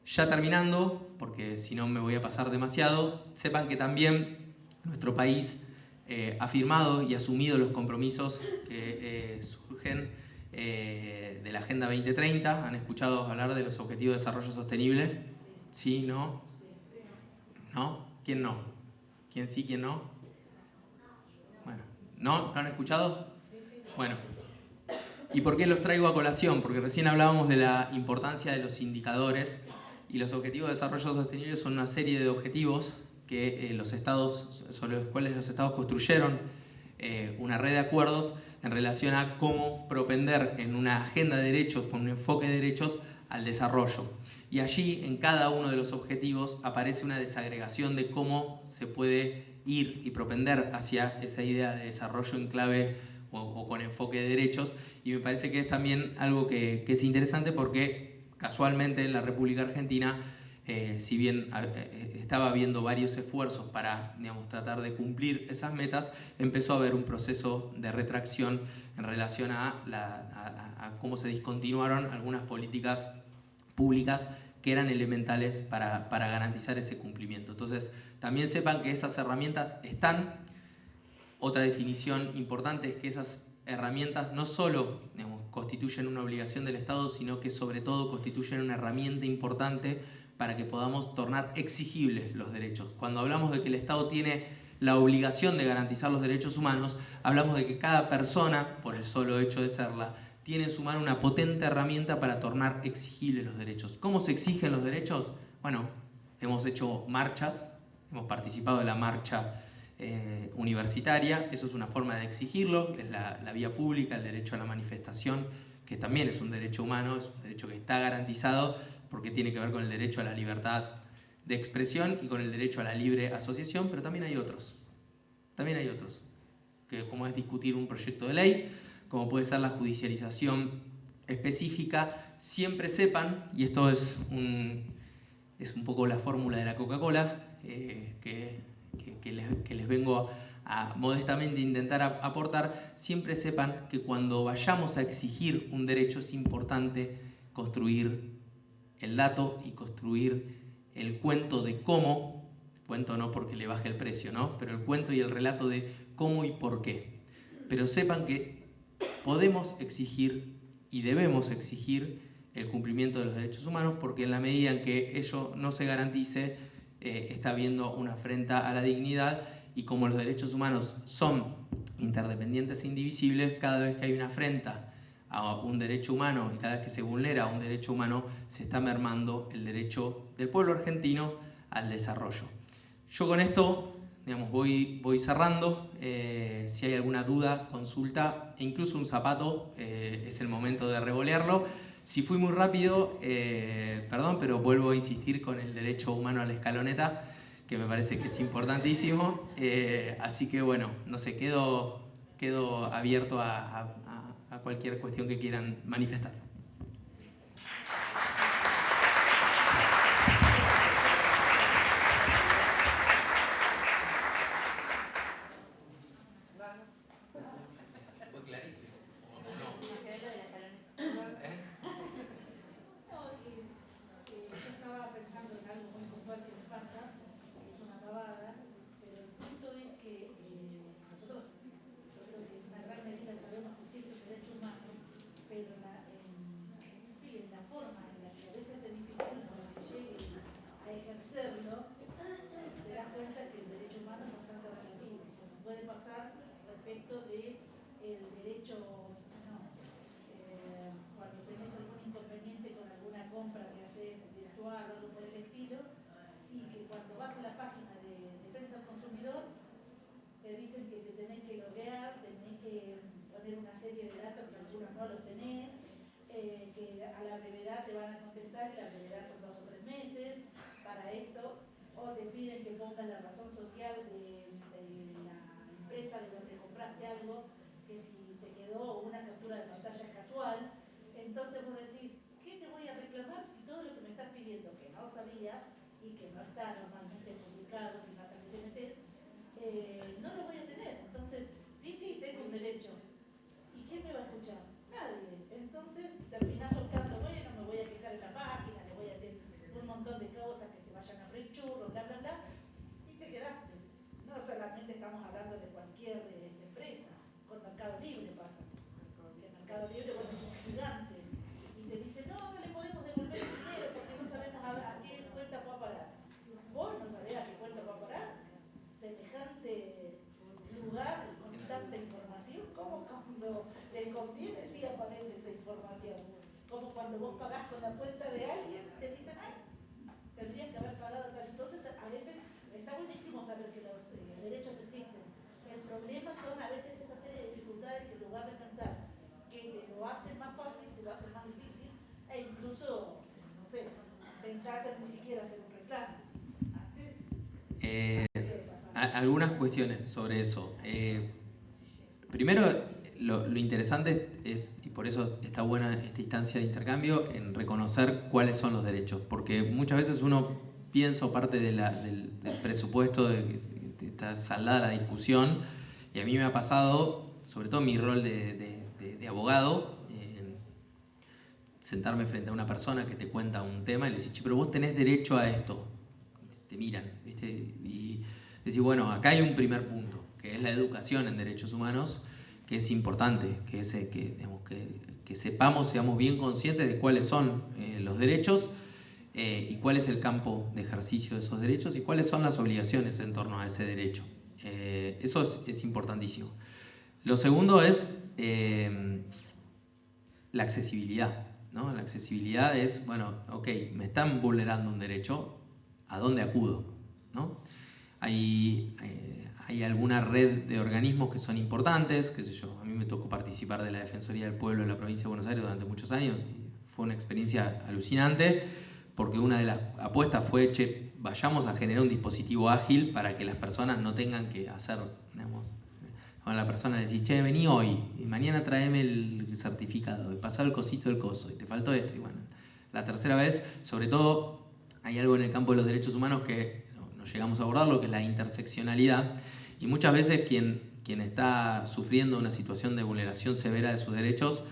Ya terminando, porque si no me voy a pasar demasiado, sepan que también nuestro país ha firmado y asumido los compromisos que surgen de la Agenda 2030. ¿Han escuchado hablar de los Objetivos de Desarrollo Sostenible? ¿Sí? ¿No? ¿No? ¿Quién no? ¿Quién sí? ¿Quién no? Bueno, ¿no? ¿No han escuchado? Bueno. ¿Y por qué los traigo a colación? Porque recién hablábamos de la importancia de los indicadores y los Objetivos de Desarrollo Sostenible son una serie de objetivos que sobre los cuales los estados construyeron una red de acuerdos en relación a cómo propender en una agenda de derechos, con un enfoque de derechos, al desarrollo. Y allí, en cada uno de los objetivos, aparece una desagregación de cómo se puede ir y propender hacia esa idea de desarrollo en clave o con enfoque de derechos. Y me parece que es también algo que es interesante porque casualmente en la República Argentina, si bien estaba habiendo varios esfuerzos para, digamos, tratar de cumplir esas metas, empezó a haber un proceso de retracción en relación a cómo se discontinuaron algunas políticas públicas que eran elementales para garantizar ese cumplimiento. Entonces, también sepan que esas herramientas están. Otra definición importante es que esas herramientas no solo, digamos, constituyen una obligación del Estado, sino que sobre todo constituyen una herramienta importante para que podamos tornar exigibles los derechos. Cuando hablamos de que el Estado tiene la obligación de garantizar los derechos humanos, hablamos de que cada persona, por el solo hecho de serla, tiene en su mano una potente herramienta para tornar exigibles los derechos. ¿Cómo se exigen los derechos? Bueno, hemos hecho marchas, hemos participado de la marcha universitaria, eso es una forma de exigirlo, es la vía pública, el derecho a la manifestación, que también es un derecho humano, es un derecho que está garantizado porque tiene que ver con el derecho a la libertad de expresión y con el derecho a la libre asociación, pero también hay otros, que como es discutir un proyecto de ley, como puede ser la judicialización específica. Siempre sepan, y esto es un poco la fórmula de la Coca-Cola, que les vengo modestamente intentar aportar, siempre sepan que cuando vayamos a exigir un derecho es importante construir el dato y construir el cuento de cómo, cuento no porque le baje el precio, ¿no? Pero el cuento y el relato de cómo y por qué. Pero sepan que podemos exigir y debemos exigir el cumplimiento de los derechos humanos, porque en la medida en que ello no se garantice, está habiendo una afrenta a la dignidad, y como los derechos humanos son interdependientes e indivisibles, cada vez que hay una afrenta a un derecho humano y cada vez que se vulnera un derecho humano, se está mermando el derecho del pueblo argentino al desarrollo. Yo con esto, digamos, voy cerrando. Si hay alguna duda, consulta, e incluso un zapato, es el momento de revolearlo. Si fui muy rápido, perdón, pero vuelvo a insistir con el derecho humano a la escaloneta, que me parece que es importantísimo. Así que bueno, no sé, quedo abierto a cualquier cuestión que quieran manifestar. Fue clarísimo. Yo estaba pensando en algo muy puntual que me pasa, que es una pavada, pero el punto es que nosotros, yo creo que en una gran medida sabemos que existen derechos humanos, pero en la forma en la que a veces se dificulta que llegue a ejercerlo, te das cuenta que el derecho humano es bastante relativo, como puede pasar respecto del derecho, cuando tenés algún inconveniente con alguna compra que haces virtual o algo por el estilo, y que cuando vas a la página de Defensa del Consumidor te dicen que te tenés que loguear, tenés que poner una serie de datos que algunos no los tenés, que a la brevedad te van a contestar, y la brevedad son 2 o 3 meses para esto, o te piden que pongas la razón social de la empresa de donde compraste algo, que si te quedó una captura de pantalla casual. Entonces vos decís, ¿qué te voy a reclamar si todo lo que me estás pidiendo, que no sabía y que no está normalmente publicado, si no te metes, no lo voy a tener? Entonces, sí, tengo un derecho. ¿Y quién me va a escuchar? Nadie. Entonces terminás tocando, bueno, me voy a quejar en la página, le voy a decir un montón de cosas, que se vayan a freír churros, bla, bla, bla, y te quedaste. No solamente estamos hablando de cualquier empresa, con Mercado Libre pasa. Que Mercado Libre, bueno, es un gigante, y te dice, no le podemos devolver el dinero porque no sabemos a qué cuenta va a parar. Vos no sabés a qué cuenta va a parar. Semejante lugar con tanta información, como cuando les conviene sí aparece esa información. Como cuando vos pagás con la cuenta de alguien, te dicen, ay, tendrían que haber pagado tal. Entonces, a veces está buenísimo saber que los derechos existen. El problema son a veces esta serie de dificultades que en lugar de pensar que te lo hacen más fácil, te lo hacen más difícil, e incluso, no sé, pensás en ni siquiera hacer un reclamo. Algunas cuestiones sobre eso. Primero, lo interesante es, y por eso está buena esta instancia de intercambio, en reconocer cuáles son los derechos, porque muchas veces uno piensa, o parte del presupuesto de que está saldada la discusión, y a mí me ha pasado, sobre todo en mi rol de abogado, sentarme frente a una persona que te cuenta un tema y le decís, pero vos tenés derecho a esto. Te miran, ¿viste? Y decís, bueno, acá hay un primer punto, que es la educación en derechos humanos, que es importante, que sepamos, seamos bien conscientes de cuáles son los derechos y cuál es el campo de ejercicio de esos derechos y cuáles son las obligaciones en torno a ese derecho. Eso es importantísimo. Lo segundo es la accesibilidad, ¿no? La accesibilidad es, bueno, ok, me están vulnerando un derecho, ¿a dónde acudo? ¿No? Hay alguna red de organismos que son importantes, qué sé yo, a mí me tocó participar de la Defensoría del Pueblo en la provincia de Buenos Aires durante muchos años y fue una experiencia alucinante porque una de las apuestas fue, che, vayamos a generar un dispositivo ágil para que las personas no tengan que hacer, digamos, a la persona le decís, che, vení hoy y mañana tráeme el certificado y pasá el cosito del coso y te faltó esto y bueno, la tercera vez, sobre todo hay algo en el campo de los derechos humanos que no llegamos a abordar, lo que es la interseccionalidad, Y muchas veces quien está sufriendo una situación de vulneración severa de sus derechos,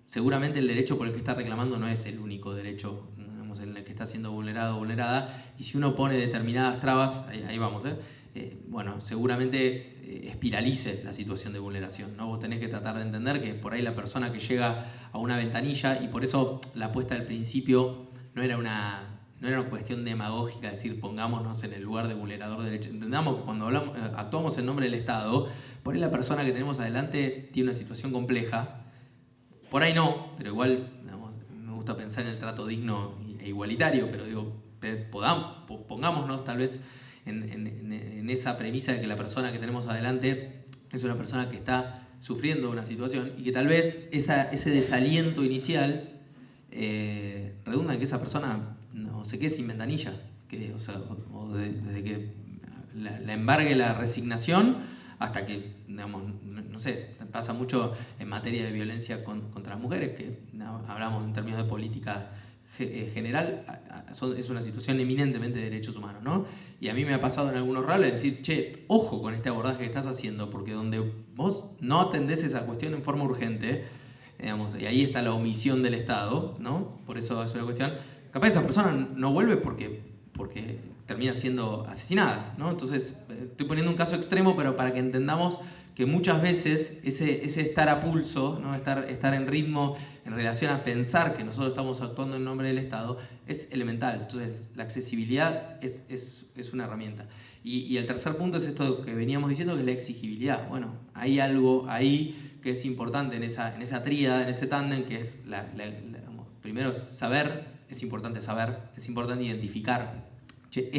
seguramente el derecho por el que está reclamando no es el único derecho, digamos, en el que está siendo vulnerado o vulnerada, y si uno pone determinadas trabas, ahí vamos, bueno, seguramente espiralice la situación de vulneración, ¿no? Vos tenés que tratar de entender que por ahí la persona que llega a una ventanilla, y por eso la apuesta al principio no era una cuestión demagógica, decir pongámonos en el lugar de vulnerador de derechos. Entendamos que cuando actuamos en nombre del Estado, por ahí la persona que tenemos adelante tiene una situación compleja, por ahí no, pero igual, digamos, me gusta pensar en el trato digno e igualitario, pero digo, pongámonos tal vez en esa premisa de que la persona que tenemos adelante es una persona que está sufriendo una situación y que tal vez ese desaliento inicial redunda en que esa persona no se quede sin ventanilla, desde que la embargue la resignación hasta que, digamos, no sé, pasa mucho en materia de violencia contra las mujeres, que hablamos en términos de política general, es una situación eminentemente de derechos humanos, ¿no? Y a mí me ha pasado en algunos roles decir, che, ojo con este abordaje que estás haciendo, porque donde vos no atendés esa cuestión en forma urgente, digamos, y ahí está la omisión del Estado, ¿no? Por eso es una cuestión. Capaz esa persona no vuelve porque termina siendo asesinada, ¿no? Entonces, estoy poniendo un caso extremo, pero para que entendamos que muchas veces ese estar a pulso, ¿no? estar en ritmo en relación a pensar que nosotros estamos actuando en nombre del Estado, es elemental. Entonces, la accesibilidad es una herramienta. Y el tercer punto es esto que veníamos diciendo, que es la exigibilidad. Bueno, hay algo ahí que es importante en esa tríada, en ese tándem, que es primero saber, es importante identificar, che,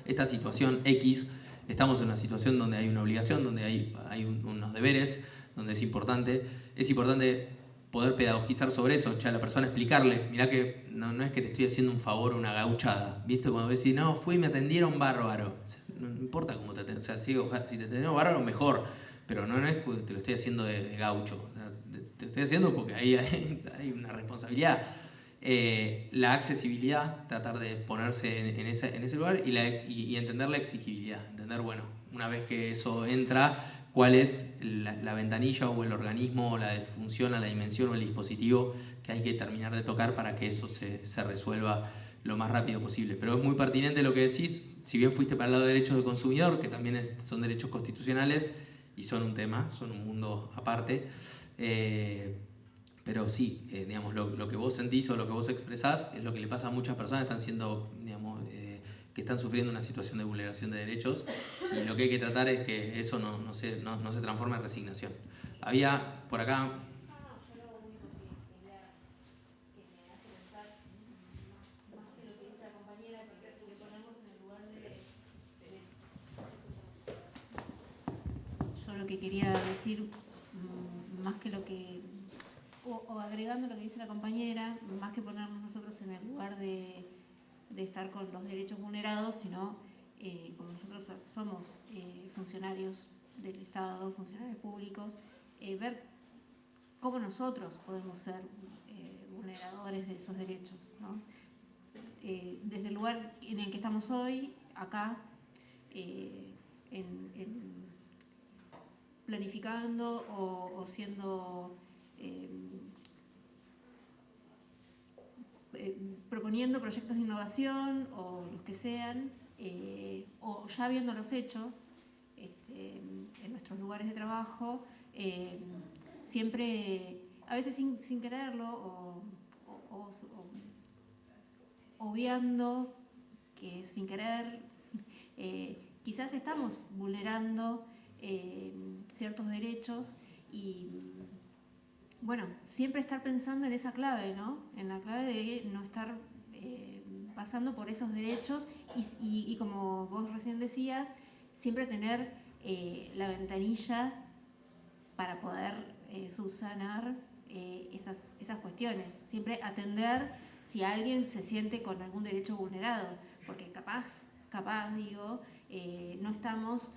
esta situación X, estamos en una situación donde hay una obligación, donde hay unos deberes, donde es importante poder pedagogizar sobre eso, a la persona explicarle, mirá que no es que te estoy haciendo un favor o una gauchada, ¿viste? Cuando decís, no, fui y me atendieron bárbaro, o sea, no importa cómo te atendieron, o sea, si te atendieron bárbaro, mejor, pero no es porque te lo estoy haciendo de gaucho, o sea, te lo estoy haciendo porque ahí hay una responsabilidad. La accesibilidad, tratar de ponerse en ese lugar y entender la exigibilidad, entender, bueno, una vez que eso entra, cuál es la ventanilla o el organismo o la función, la dimensión o el dispositivo que hay que terminar de tocar para que eso se resuelva lo más rápido posible. Pero es muy pertinente lo que decís, si bien fuiste para el lado de derechos del consumidor, que también son derechos constitucionales y son un tema, son un mundo aparte, pero sí, digamos, lo que vos sentís o lo que vos expresás es lo que le pasa a muchas personas que están siendo, digamos, que están sufriendo una situación de vulneración de derechos, y lo que hay que tratar es que eso no se transforme en resignación. Había por acá... Yo lo que quería decir, más que lo que, o agregando lo que dice la compañera, más que ponernos nosotros en el lugar de estar con los derechos vulnerados, sino como nosotros somos funcionarios del Estado, funcionarios públicos, ver cómo nosotros podemos ser vulneradores de esos derechos, ¿no? Desde el lugar en el que estamos hoy, acá, planificando o siendo proponiendo proyectos de innovación o los que sean, o ya habiéndolos hecho en nuestros lugares de trabajo, siempre, a veces sin quererlo o obviando que sin querer quizás estamos vulnerando ciertos derechos, y bueno, siempre estar pensando en esa clave, ¿no? En la clave de no estar pasando por esos derechos y como vos recién decías, siempre tener la ventanilla para poder subsanar esas cuestiones. Siempre atender si alguien se siente con algún derecho vulnerado, porque capaz digo, no estamos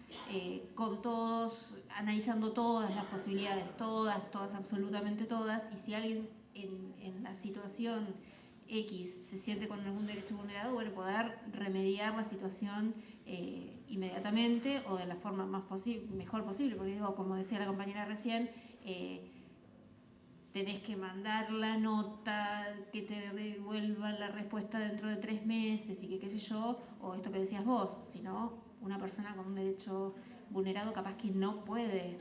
con todos, analizando todas las posibilidades, todas, absolutamente todas, y si alguien en la situación X se siente con algún derecho vulnerado, bueno, poder remediar la situación inmediatamente o de la forma mejor posible, porque digo, como decía la compañera recién, tenés que mandar la nota, que te devuelvan la respuesta dentro de 3 meses y que qué sé yo, o esto que decías vos, sino una persona con un derecho vulnerado capaz que no puede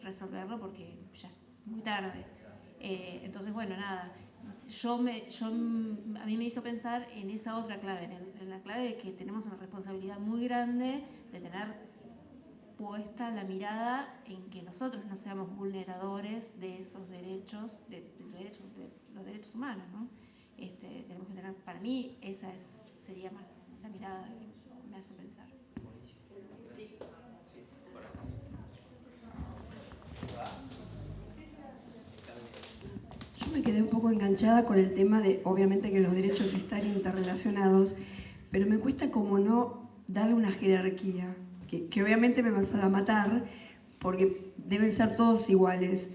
resolverlo porque ya es muy tarde. Entonces, bueno, nada, a mí me hizo pensar en esa otra clave, en la clave de que tenemos una responsabilidad muy grande de tener puesta la mirada en que nosotros no seamos vulneradores de esos derechos, de los derechos humanos, ¿no? Tenemos que tener, para mí, sería más la mirada que me hace pensar. Yo me quedé un poco enganchada con el tema de, obviamente, que los derechos están interrelacionados, pero me cuesta como no darle una jerarquía, que obviamente me vas a matar, porque deben ser todos iguales.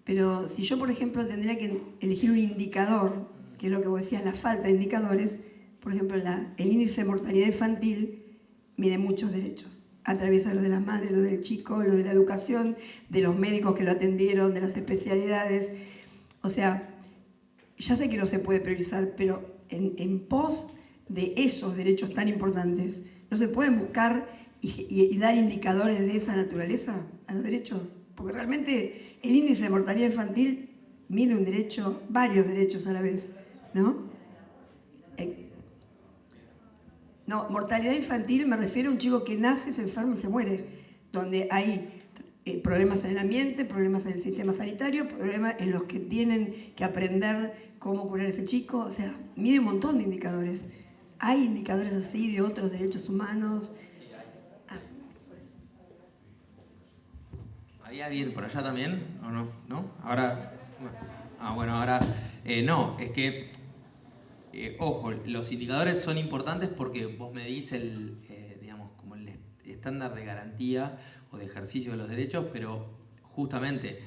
Pero si yo, por ejemplo, tendría que elegir un indicador, que es lo que vos decías, la falta de indicadores, por ejemplo, el índice de mortalidad infantil mide muchos derechos. Atraviesa los de las madres, los del chico, los de la educación, de los médicos que lo atendieron, de las especialidades. O sea, ya sé que no se puede priorizar, pero en pos de esos derechos tan importantes, ¿no se pueden buscar y dar indicadores de esa naturaleza a los derechos? Porque realmente el índice de mortalidad infantil mide un derecho, varios derechos a la vez, ¿no? No, mortalidad infantil me refiero a un chico que nace, se enferma y se muere, donde hay problemas en el ambiente, problemas en el sistema sanitario, problemas en los que tienen que aprender cómo curar a ese chico. O sea, mide un montón de indicadores. ¿Hay indicadores así de otros derechos humanos? ¿Hay alguien por allá también? ¿O no? ¿No? Ahora... bueno, ahora... no, es que... ojo, los indicadores son importantes porque vos medís digamos, como el estándar de garantía o de ejercicio de los derechos, pero justamente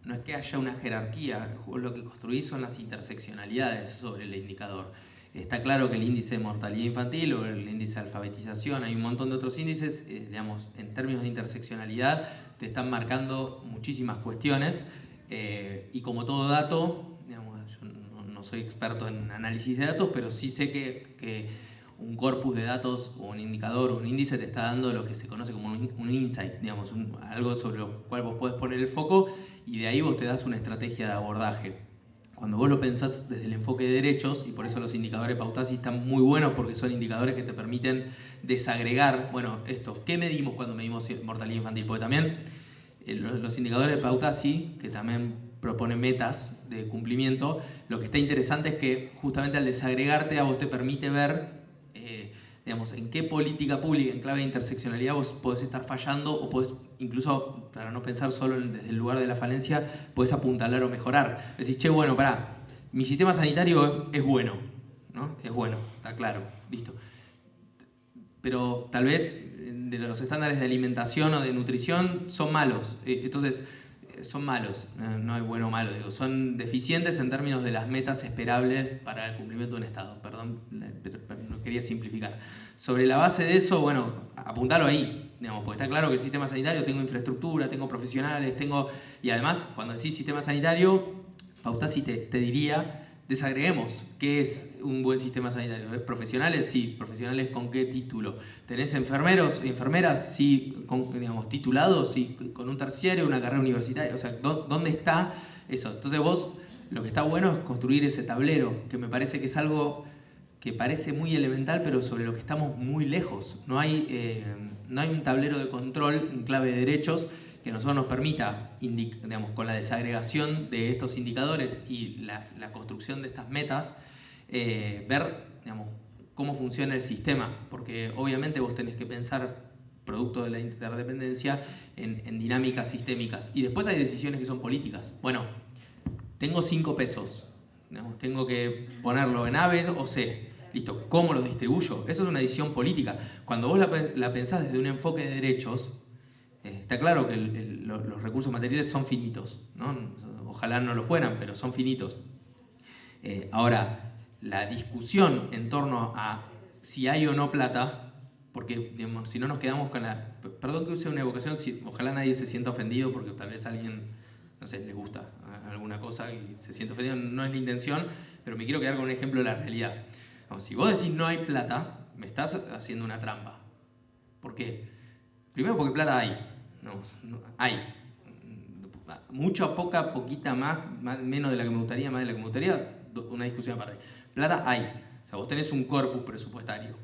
no es que haya una jerarquía, lo que construís son las interseccionalidades sobre el indicador. Está claro que el índice de mortalidad infantil o el índice de alfabetización, hay un montón de otros índices, digamos, en términos de interseccionalidad, te están marcando muchísimas cuestiones y como todo dato, digamos, yo no soy experto en análisis de datos, pero sí sé que un corpus de datos o un indicador o un índice te está dando lo que se conoce como un insight, digamos, algo sobre lo cual vos podés poner el foco y de ahí vos te das una estrategia de abordaje. Cuando vos lo pensás desde el enfoque de derechos, y por eso los indicadores Pautasi están muy buenos porque son indicadores que te permiten desagregar, bueno, esto, ¿qué medimos cuando medimos mortalidad infantil? Porque también los indicadores de Pautasi, que también proponen metas de cumplimiento, lo que está interesante es que justamente al desagregarte a vos te permite ver digamos, en qué política pública en clave de interseccionalidad vos podés estar fallando o podés, incluso para no pensar solo desde el lugar de la falencia, podés apuntalar o mejorar. Decís, che, bueno, pará, mi sistema sanitario es bueno, ¿no? Es bueno, está claro, listo. Pero tal vez de los estándares de alimentación o de nutrición son malos. Entonces, son malos, no hay bueno o malo, digo, son deficientes en términos de las metas esperables para el cumplimiento de un Estado. Perdón, pero no quería simplificar. Sobre la base de eso, bueno, apuntalo ahí, digamos, porque está claro que el sistema sanitario, tengo infraestructura, tengo profesionales, y además, cuando decís sistema sanitario, Pautasi te diría, desagreguemos, ¿qué es un buen sistema sanitario? ¿Es profesionales? Sí. ¿Profesionales con qué título? ¿Tenés enfermeros, enfermeras? Sí, digamos, titulados, sí, con un terciario, una carrera universitaria. O sea, ¿dónde está eso? Entonces vos, lo que está bueno es construir ese tablero, que me parece que es algo que parece muy elemental, pero sobre lo que estamos muy lejos. No hay un tablero de control en clave de derechos que a nosotros nos permita, digamos, con la desagregación de estos indicadores y la construcción de estas metas, ver, digamos, cómo funciona el sistema, porque obviamente vos tenés que pensar, producto de la interdependencia, en dinámicas sistémicas. Y después hay decisiones que son políticas. Bueno, tengo 5 pesos, digamos, tengo que ponerlo en A, B o C. Listo, ¿cómo los distribuyo? Eso es una decisión política. Cuando vos la pensás desde un enfoque de derechos, está claro que los recursos materiales son finitos, ¿no? Ojalá no lo fueran, pero son finitos. Ahora, la discusión en torno a si hay o no plata, porque digamos, si no nos quedamos con la... Perdón que use una evocación, ojalá nadie se sienta ofendido, porque tal vez a alguien, no sé, le gusta alguna cosa y se siente ofendido, no es la intención, pero me quiero quedar con un ejemplo de la realidad. No, si vos decís no hay plata, me estás haciendo una trampa. ¿Por qué? Primero porque plata hay. No, hay. Mucha, poca, poquita, más, menos de la que me gustaría, más de la que me gustaría, una discusión aparte. Plata hay. O sea, vos tenés un corpus presupuestario,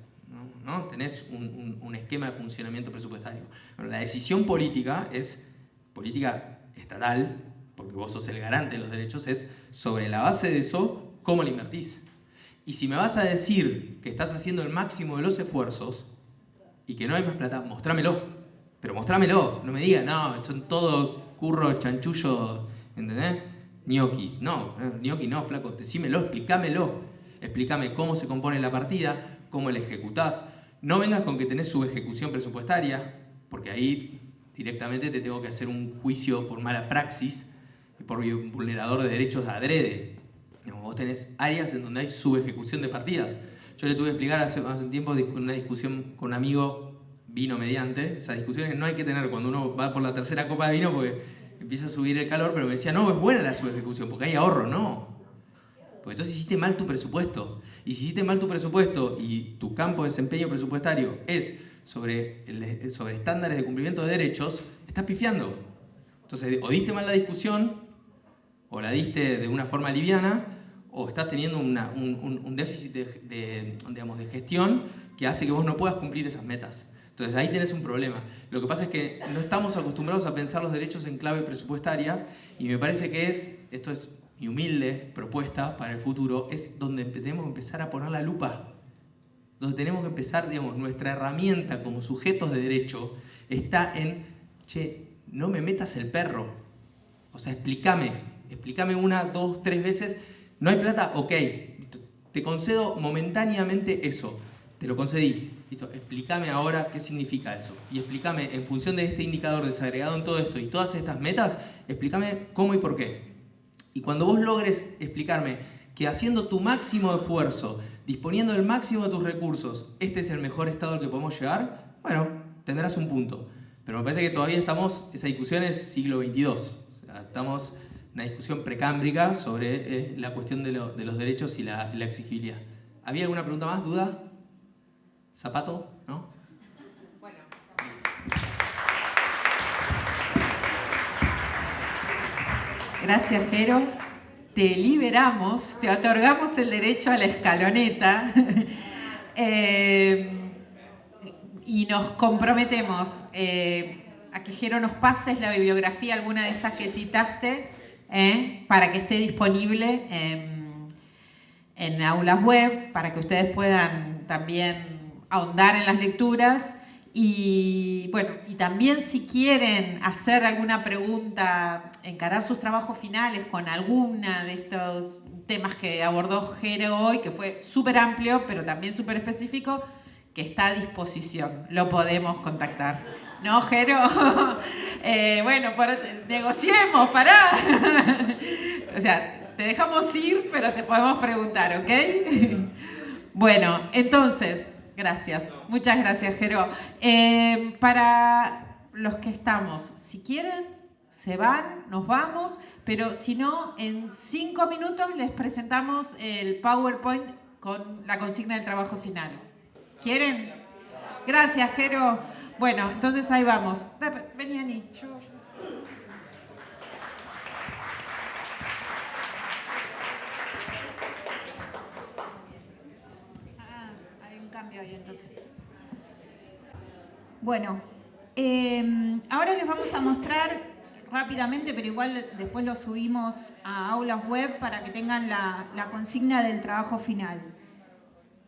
¿no? Tenés un esquema de funcionamiento presupuestario. Bueno, la decisión política es política estatal, porque vos sos el garante de los derechos, es sobre la base de eso, ¿cómo le invertís? Y si me vas a decir que estás haciendo el máximo de los esfuerzos y que no hay más plata, mostrámelo. Pero mostrámelo, no me digas, no, son todo curro, chanchullo, ¿entendés? Ñoquis. No, ñoqui no, flaco, decímelo, explícamelo. Explícame cómo se compone la partida, cómo la ejecutás. No vengas con que tenés subejecución presupuestaria, porque ahí directamente te tengo que hacer un juicio por mala praxis y por vulnerador de derechos adrede. Vos tenés áreas en donde hay subejecución de partidas. Yo le tuve que explicar hace un tiempo una discusión con un amigo, vino mediante, esas discusiones no hay que tener cuando uno va por la tercera copa de vino porque empieza a subir el calor, pero me decía, no, es buena la subejecución porque hay ahorro, no. Porque entonces hiciste mal tu presupuesto. Y si hiciste mal tu presupuesto y tu campo de desempeño presupuestario es sobre estándares de cumplimiento de derechos, estás pifiando. Entonces, o diste mal la discusión, o la diste de una forma liviana, o estás teniendo un déficit de gestión que hace que vos no puedas cumplir esas metas. Entonces ahí tenés un problema. Lo que pasa es que no estamos acostumbrados a pensar los derechos en clave presupuestaria y me parece que esto es mi humilde propuesta para el futuro, es donde tenemos que empezar a poner la lupa. Donde tenemos que empezar, nuestra herramienta como sujetos de derecho está en, che, no me metas el perro. O sea, explícame 1, 2, 3 veces. ¿No hay plata? Ok, te concedo momentáneamente eso. Te lo concedí. Listo, explícame ahora qué significa eso. Y explícame, en función de este indicador desagregado en todo esto y todas estas metas, explícame cómo y por qué. Y cuando vos logres explicarme que haciendo tu máximo esfuerzo, disponiendo el máximo de tus recursos, este es el mejor estado al que podemos llegar, bueno, tendrás un punto. Pero me parece que todavía esa discusión es siglo XXII. O sea, estamos en una discusión precámbrica sobre la cuestión de los derechos y la exigibilidad. ¿Había alguna pregunta más? ¿Duda? ¿Zapato? ¿No? Bueno. Gracias, Jero. Te liberamos, te otorgamos el derecho a la escaloneta y nos comprometemos a que Jero nos pases la bibliografía, alguna de estas que citaste, para que esté disponible en aulas web, para que ustedes puedan también ahondar en las lecturas. Y bueno, y también si quieren hacer alguna pregunta, encarar sus trabajos finales con alguna de estos temas que abordó Jero hoy, que fue súper amplio, pero también súper específico, que está a disposición. Lo podemos contactar. ¿No, Jero? Bueno, negociemos, pará. O sea, te dejamos ir, pero te podemos preguntar, ¿ok? Bueno, entonces... Gracias, muchas gracias, Jero. Para los que estamos, si quieren, se van, nos vamos, pero si no, en 5 minutos les presentamos el PowerPoint con la consigna del trabajo final. ¿Quieren? Gracias, Jero. Bueno, entonces ahí vamos. Vení, Ani. Bueno, ahora les vamos a mostrar rápidamente, pero igual después lo subimos a aulas web para que tengan la consigna del trabajo final.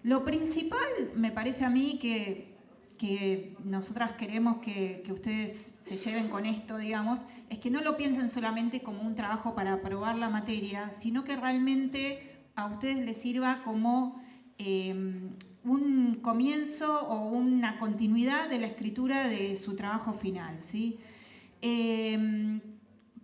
Lo principal, me parece a mí, que nosotras queremos que ustedes se lleven con esto, digamos, es que no lo piensen solamente como un trabajo para aprobar la materia, sino que realmente a ustedes les sirva como un comienzo o una continuidad de la escritura de su trabajo final, ¿sí?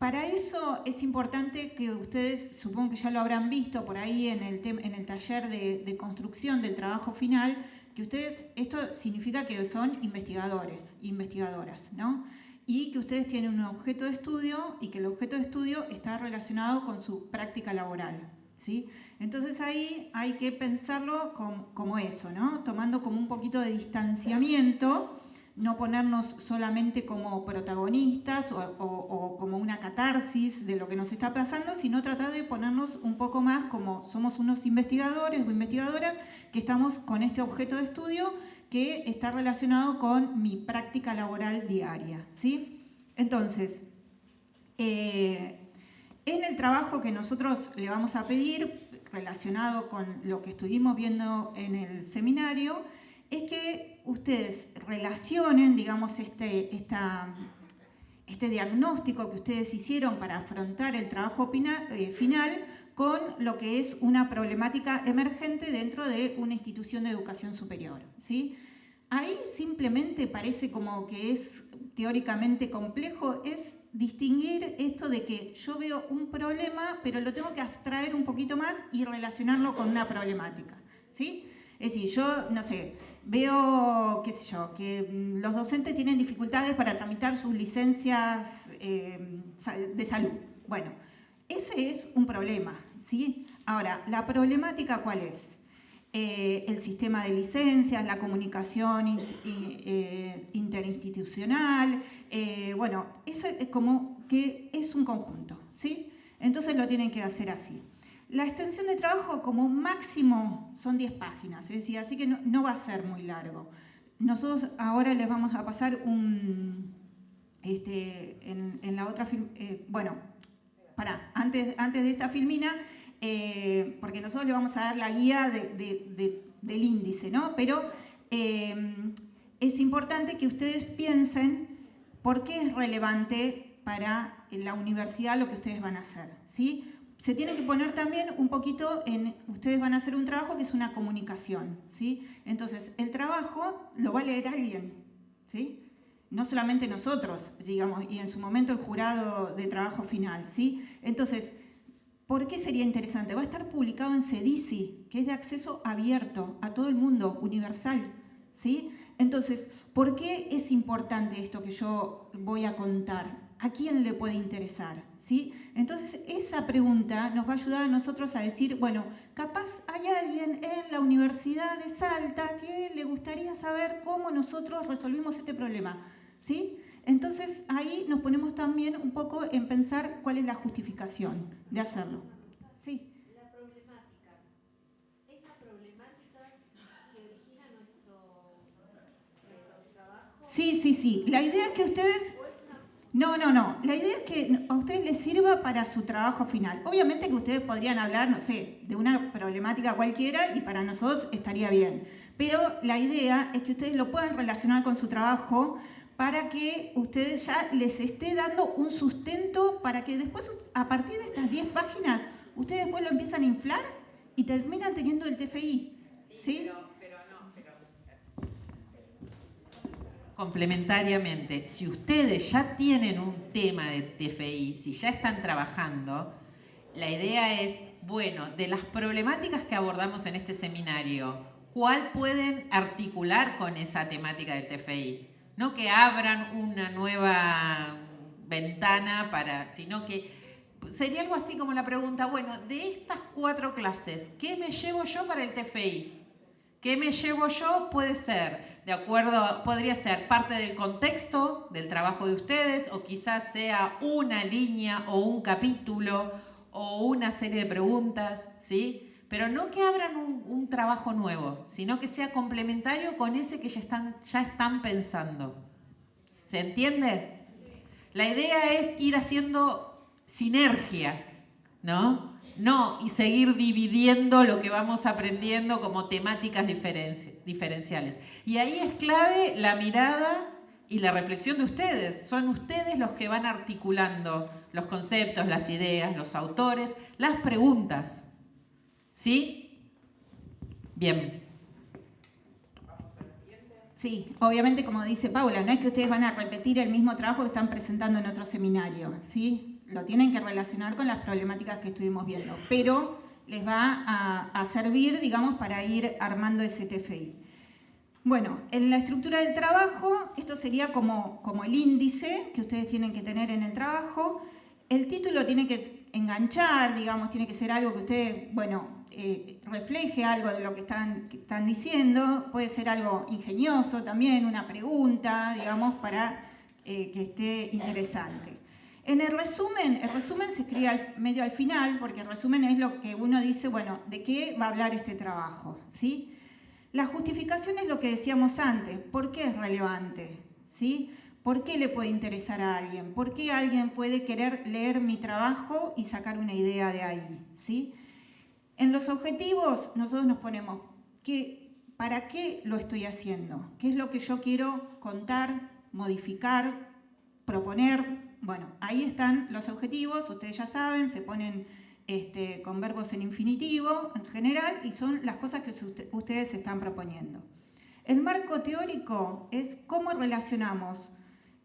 Para eso es importante que ustedes, supongo que ya lo habrán visto por ahí en el taller de construcción del trabajo final, que ustedes, esto significa que son investigadores, investigadoras, ¿no? Y que ustedes tienen un objeto de estudio y que el objeto de estudio está relacionado con su práctica laboral, ¿sí? Entonces ahí hay que pensarlo como eso, ¿no? Tomando como un poquito de distanciamiento, no ponernos solamente como protagonistas o como una catarsis de lo que nos está pasando, sino tratar de ponernos un poco más como somos unos investigadores o investigadoras que estamos con este objeto de estudio que está relacionado con mi práctica laboral diaria, ¿sí? Entonces, en el trabajo que nosotros le vamos a pedir, relacionado con lo que estuvimos viendo en el seminario, es que ustedes relacionen, digamos, este diagnóstico que ustedes hicieron para afrontar el trabajo final con lo que es una problemática emergente dentro de una institución de educación superior, ¿sí? Ahí simplemente parece como que es teóricamente complejo, es distinguir esto de que yo veo un problema, pero lo tengo que abstraer un poquito más y relacionarlo con una problemática, ¿sí? Es decir, yo, no sé, veo, qué sé yo, que los docentes tienen dificultades para tramitar sus licencias de salud. Bueno, ese es un problema, ¿sí? Ahora, ¿la problemática cuál es? El sistema de licencias, la comunicación interinstitucional, bueno, eso es como que es un conjunto, ¿sí? Entonces lo tienen que hacer así. La extensión de trabajo como máximo son 10 páginas, es decir, así que no va a ser muy largo. Nosotros ahora les vamos a pasar en la otra, bueno, antes de esta filmina, porque nosotros le vamos a dar la guía del índice, ¿no? Pero es importante que ustedes piensen por qué es relevante para la universidad lo que ustedes van a hacer, ¿sí? Se tiene que poner también un poquito ustedes van a hacer un trabajo que es una comunicación, ¿sí? Entonces, el trabajo lo va a leer alguien, ¿sí? No solamente nosotros, digamos, y en su momento el jurado de trabajo final, ¿sí? Entonces, ¿por qué sería interesante? Va a estar publicado en CEDICI, que es de acceso abierto a todo el mundo, universal, ¿sí? Entonces, ¿por qué es importante esto que yo voy a contar? ¿A quién le puede interesar? ¿Sí? Entonces, esa pregunta nos va a ayudar a nosotros a decir, bueno, capaz hay alguien en la Universidad de Salta que le gustaría saber cómo nosotros resolvimos este problema, ¿sí? Entonces, ahí nos ponemos también un poco en pensar cuál es la justificación de hacerlo. Sí. La problemática. ¿Es la problemática que origina nuestro trabajo? Sí. La idea es que ustedes... No. La idea es que a ustedes les sirva para su trabajo final. Obviamente que ustedes podrían hablar, no sé, de una problemática cualquiera y para nosotros estaría bien. Pero la idea es que ustedes lo puedan relacionar con su trabajo para que ustedes ya les esté dando un sustento para que después, a partir de estas 10 páginas, ustedes después lo empiezan a inflar y terminan teniendo el TFI. ¿Sí? Complementariamente, si ustedes ya tienen un tema de TFI, si ya están trabajando, la idea es, bueno, de las problemáticas que abordamos en este seminario, ¿cuál pueden articular con esa temática del TFI? No que abran una nueva ventana sino que sería algo así como la pregunta, bueno, de estas 4 clases, ¿qué me llevo yo para el TFI? ¿Qué me llevo yo? Puede ser, podría ser parte del contexto del trabajo de ustedes, o quizás sea una línea o un capítulo o una serie de preguntas, ¿sí? Pero no que abran un trabajo nuevo, sino que sea complementario con ese que ya están pensando. ¿Se entiende? La idea es ir haciendo sinergia, ¿no? Y seguir dividiendo lo que vamos aprendiendo como temáticas diferenciales. Y ahí es clave la mirada y la reflexión de ustedes. Son ustedes los que van articulando los conceptos, las ideas, los autores, las preguntas. ¿Sí? Bien. Sí, obviamente, como dice Paula, no es que ustedes van a repetir el mismo trabajo que están presentando en otro seminario, ¿sí? lo tienen que relacionar con las problemáticas que estuvimos viendo, pero les va a servir, digamos, para ir armando ese TFI. Bueno, en la estructura del trabajo, esto sería como el índice que ustedes tienen que tener en el trabajo. El título tiene que enganchar, digamos, tiene que ser algo que ustedes, bueno, refleje algo de lo que están diciendo. Puede ser algo ingenioso también, una pregunta, digamos, para que esté interesante. En el resumen se escribe medio al final, porque el resumen es lo que uno dice, bueno, ¿de qué va a hablar este trabajo? ¿Sí? La justificación es lo que decíamos antes. ¿Por qué es relevante? ¿Sí? ¿Por qué le puede interesar a alguien? ¿Por qué alguien puede querer leer mi trabajo y sacar una idea de ahí? ¿Sí? En los objetivos nosotros nos ponemos ¿para qué lo estoy haciendo? ¿Qué es lo que yo quiero contar, modificar, proponer? Bueno, ahí están los objetivos, ustedes ya saben, se ponen con verbos en infinitivo en general y son las cosas que ustedes están proponiendo. El marco teórico es cómo relacionamos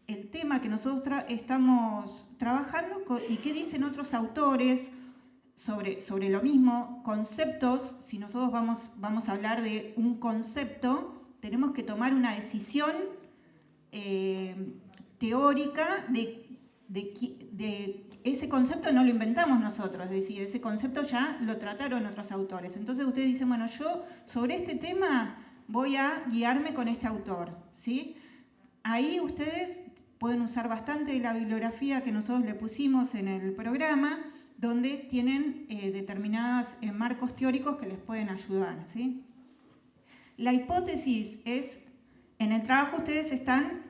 el tema que nosotros estamos trabajando y qué dicen otros autores sobre lo mismo, conceptos. Si nosotros vamos a hablar de un concepto, tenemos que tomar una decisión teórica de ese concepto no lo inventamos nosotros, es decir, ese concepto ya lo trataron otros autores. Entonces ustedes dicen, bueno, yo sobre este tema voy a guiarme con este autor, ¿sí? Ahí ustedes pueden usar bastante de la bibliografía que nosotros le pusimos en el programa, donde tienen determinados marcos teóricos que les pueden ayudar, ¿sí? La hipótesis es, en el trabajo ustedes están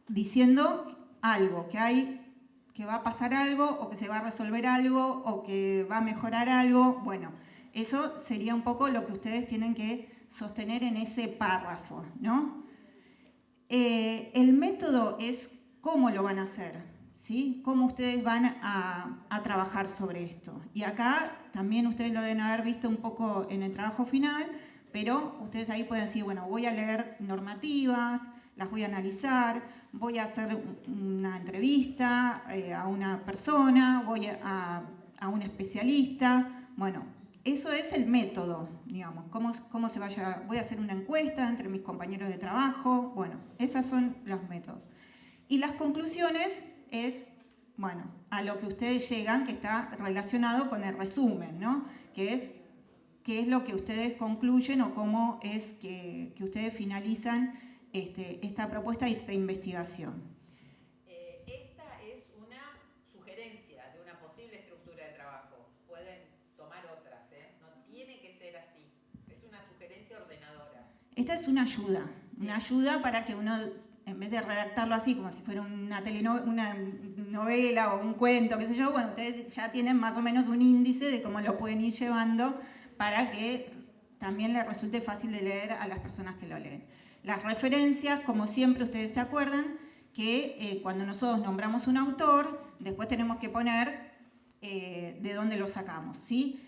diciendo algo, que va a pasar algo, o que se va a resolver algo, o que va a mejorar algo. Bueno, eso sería un poco lo que ustedes tienen que sostener en ese párrafo, ¿no? El método es cómo lo van a hacer, ¿sí? Cómo ustedes van a trabajar sobre esto. Y acá también ustedes lo deben haber visto un poco en el trabajo final, pero ustedes ahí pueden decir, bueno, voy a leer normativas, las voy a analizar, voy a hacer una entrevista a una persona, voy a un especialista. Bueno, eso es el método, digamos, cómo se vaya. Voy a hacer una encuesta entre mis compañeros de trabajo. Bueno, esos son los métodos. Y las conclusiones es, bueno, a lo que ustedes llegan, que está relacionado con el resumen, ¿no? Que es qué es lo que ustedes concluyen o cómo es que ustedes finalizan esta propuesta y esta investigación. Esta es una sugerencia de una posible estructura de trabajo. Pueden tomar otras, no tiene que ser así. Es una sugerencia ordenadora. Esta es una ayuda para que uno, en vez de redactarlo así, como si fuera una novela o un cuento, qué sé yo, bueno, ustedes ya tienen más o menos un índice de cómo lo pueden ir llevando para que también les resulte fácil de leer a las personas que lo leen. Las referencias, como siempre ustedes se acuerdan, que cuando nosotros nombramos un autor, después tenemos que poner de dónde lo sacamos, ¿sí?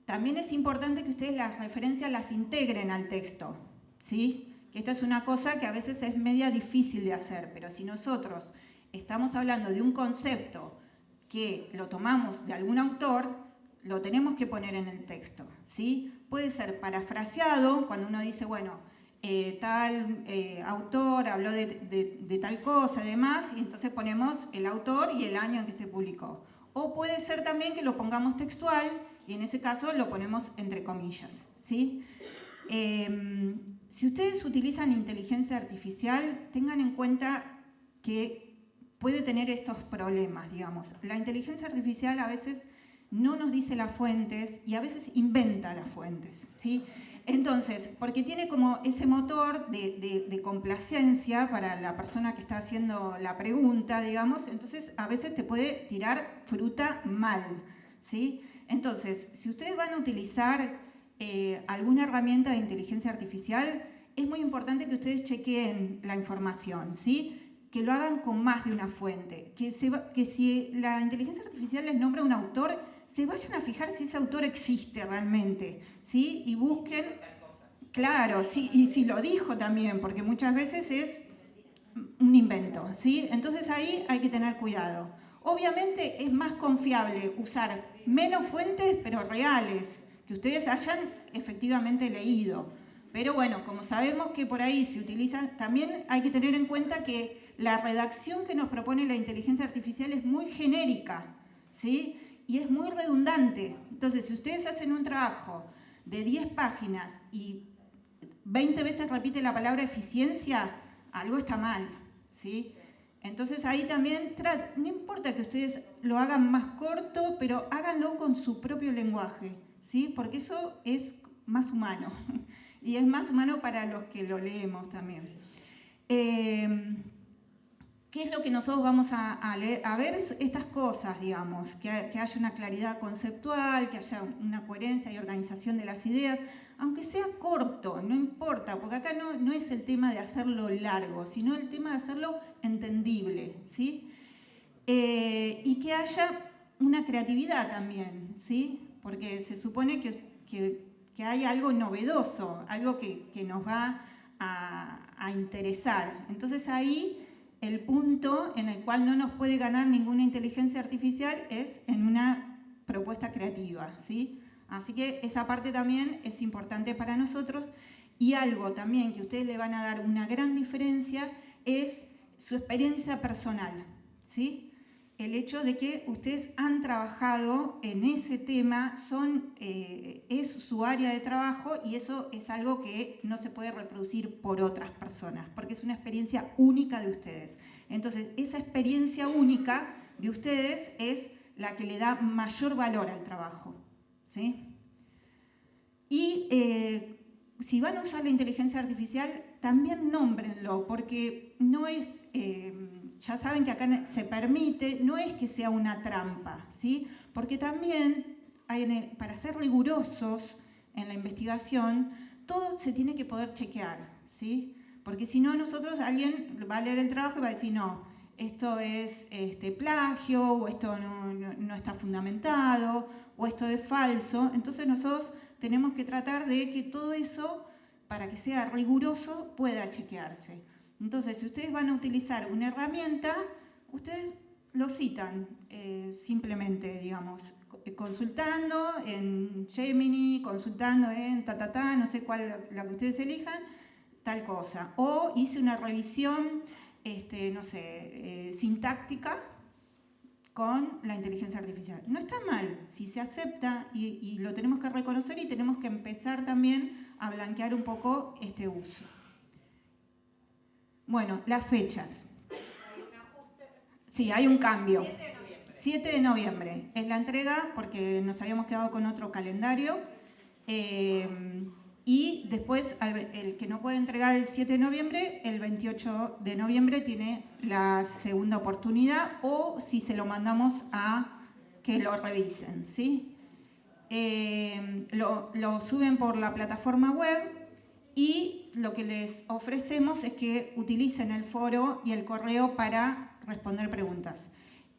También es importante que ustedes las referencias las integren al texto, ¿sí? Que esta es una cosa que a veces es media difícil de hacer, pero si nosotros estamos hablando de un concepto que lo tomamos de algún autor, lo tenemos que poner en el texto, ¿sí? Puede ser parafraseado, cuando uno dice, bueno, tal autor habló de tal cosa y demás, y entonces ponemos el autor y el año en que se publicó. O puede ser también que lo pongamos textual, y en ese caso lo ponemos entre comillas, ¿sí? Si ustedes utilizan inteligencia artificial, tengan en cuenta que puede tener estos problemas, digamos. La inteligencia artificial a veces no nos dice las fuentes y a veces inventa las fuentes, ¿sí? Entonces, porque tiene como ese motor de complacencia para la persona que está haciendo la pregunta, digamos, entonces a veces te puede tirar fruta mal, ¿sí? Entonces, si ustedes van a utilizar alguna herramienta de inteligencia artificial, es muy importante que ustedes chequeen la información, ¿sí? Que lo hagan con más de una fuente, que si la inteligencia artificial les nombra un autor, se vayan a fijar si ese autor existe realmente, ¿sí? Y busquen, claro, sí, y si lo dijo también, porque muchas veces es un invento, ¿sí? Entonces ahí hay que tener cuidado. Obviamente es más confiable usar menos fuentes, pero reales, que ustedes hayan efectivamente leído. Pero bueno, como sabemos que por ahí se utiliza, también hay que tener en cuenta que la redacción que nos propone la inteligencia artificial es muy genérica, ¿sí? Y es muy redundante. Entonces, si ustedes hacen un trabajo de 10 páginas y 20 veces repite la palabra eficiencia, algo está mal, ¿sí? Entonces ahí también, no importa que ustedes lo hagan más corto, pero háganlo con su propio lenguaje, ¿sí? Porque eso es más humano y es más humano para los que lo leemos también. ¿Qué es lo que nosotros vamos a leer? A ver estas cosas, digamos, que haya una claridad conceptual, que haya una coherencia y organización de las ideas, aunque sea corto, no importa, porque acá no es el tema de hacerlo largo, sino el tema de hacerlo entendible, ¿sí? Y que haya una creatividad también, ¿sí? Porque se supone que hay algo novedoso, algo que nos va a interesar. Entonces ahí el punto en el cual no nos puede ganar ninguna inteligencia artificial es en una propuesta creativa, ¿sí? Así que esa parte también es importante para nosotros, y algo también que ustedes le van a dar una gran diferencia es su experiencia personal, ¿sí? El hecho de que ustedes han trabajado en ese tema, es su área de trabajo, y eso es algo que no se puede reproducir por otras personas, porque es una experiencia única de ustedes. Entonces, esa experiencia única de ustedes es la que le da mayor valor al trabajo, ¿sí? Y si van a usar la inteligencia artificial, también nómbrenlo, porque no es, ya saben que acá se permite, no es que sea una trampa, ¿sí? Porque también, para ser rigurosos en la investigación, todo se tiene que poder chequear, ¿sí? Porque si no, alguien va a leer el trabajo y va a decir, no, esto es plagio, o esto no está fundamentado, o esto es falso. Entonces nosotros tenemos que tratar de que todo eso, para que sea riguroso, pueda chequearse. Entonces, si ustedes van a utilizar una herramienta, ustedes lo citan simplemente, digamos, consultando en Gemini, consultando en no sé cuál la que ustedes elijan, tal cosa. O hice una revisión, no sé, sintáctica con la inteligencia artificial. No está mal, si se acepta, y lo tenemos que reconocer, y tenemos que empezar también a blanquear un poco este uso. Bueno, las fechas. Sí, hay un cambio. 7 de noviembre es la entrega, porque nos habíamos quedado con otro calendario. Y después, el que no puede entregar el 7 de noviembre, el 28 de noviembre tiene la segunda oportunidad, o si se lo mandamos a que lo revisen, ¿sí? Lo suben por la plataforma web, y lo que les ofrecemos es que utilicen el foro y el correo para responder preguntas.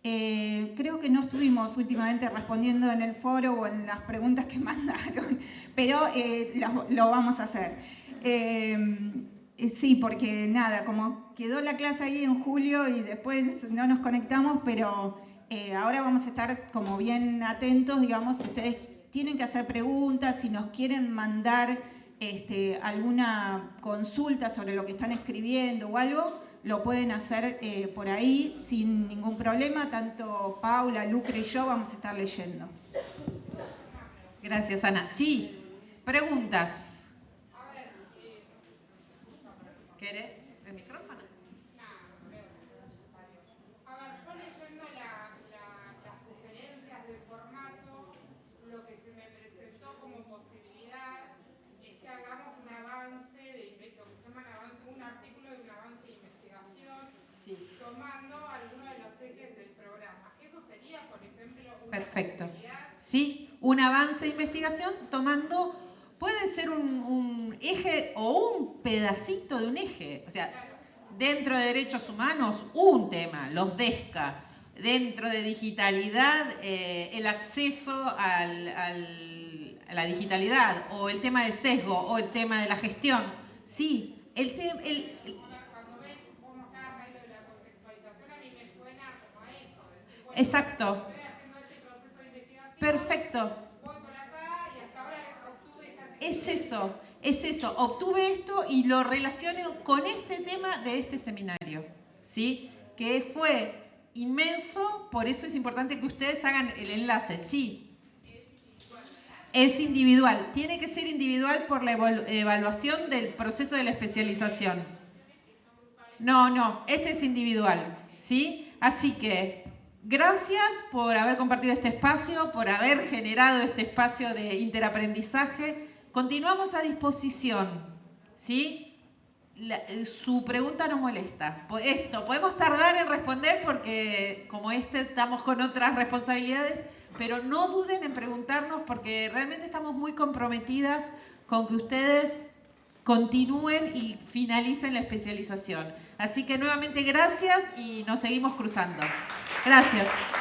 Creo que no estuvimos últimamente respondiendo en el foro o en las preguntas que mandaron, pero lo vamos a hacer. Sí, porque nada, como quedó la clase ahí en julio y después no nos conectamos, pero ahora vamos a estar como bien atentos, digamos, si ustedes tienen que hacer preguntas, si nos quieren mandar alguna consulta sobre lo que están escribiendo o algo, lo pueden hacer por ahí sin ningún problema. Tanto Paula, Lucre y yo vamos a estar leyendo. Gracias, Ana. Sí, preguntas. ¿Querés el micrófono? A ver, yo leyendo las sugerencias del formato, lo que se me presentó como posibilidad es que hagamos un avance, lo que llaman un artículo de un avance de investigación, sí, tomando algunos de los ejes del programa. Eso sería, por ejemplo, una perfecto. posibilidad. Sí, un avance de investigación tomando, puede ser un eje o un pedacito de un eje. O sea, dentro de derechos humanos, un tema, los DESCA. Dentro de digitalidad, el acceso a la digitalidad, o el tema de sesgo, o el tema de la gestión. Sí, Exacto. Estoy haciendo este proceso de investigación. Perfecto. Voy por acá y hasta ahora obtuve Es eso. Obtuve esto y lo relaciono con este tema de este seminario, ¿sí? Que fue inmenso, por eso es importante que ustedes hagan el enlace, sí. Es individual, tiene que ser individual por la evaluación del proceso de la especialización. No, este es individual, ¿sí? Así que gracias por haber compartido este espacio, por haber generado este espacio de interaprendizaje. Continuamos a disposición, ¿sí? Su pregunta no molesta. Podemos tardar en responder porque como estamos con otras responsabilidades, pero no duden en preguntarnos porque realmente estamos muy comprometidas con que ustedes continúen y finalicen la especialización. Así que nuevamente gracias y nos seguimos cruzando. Gracias.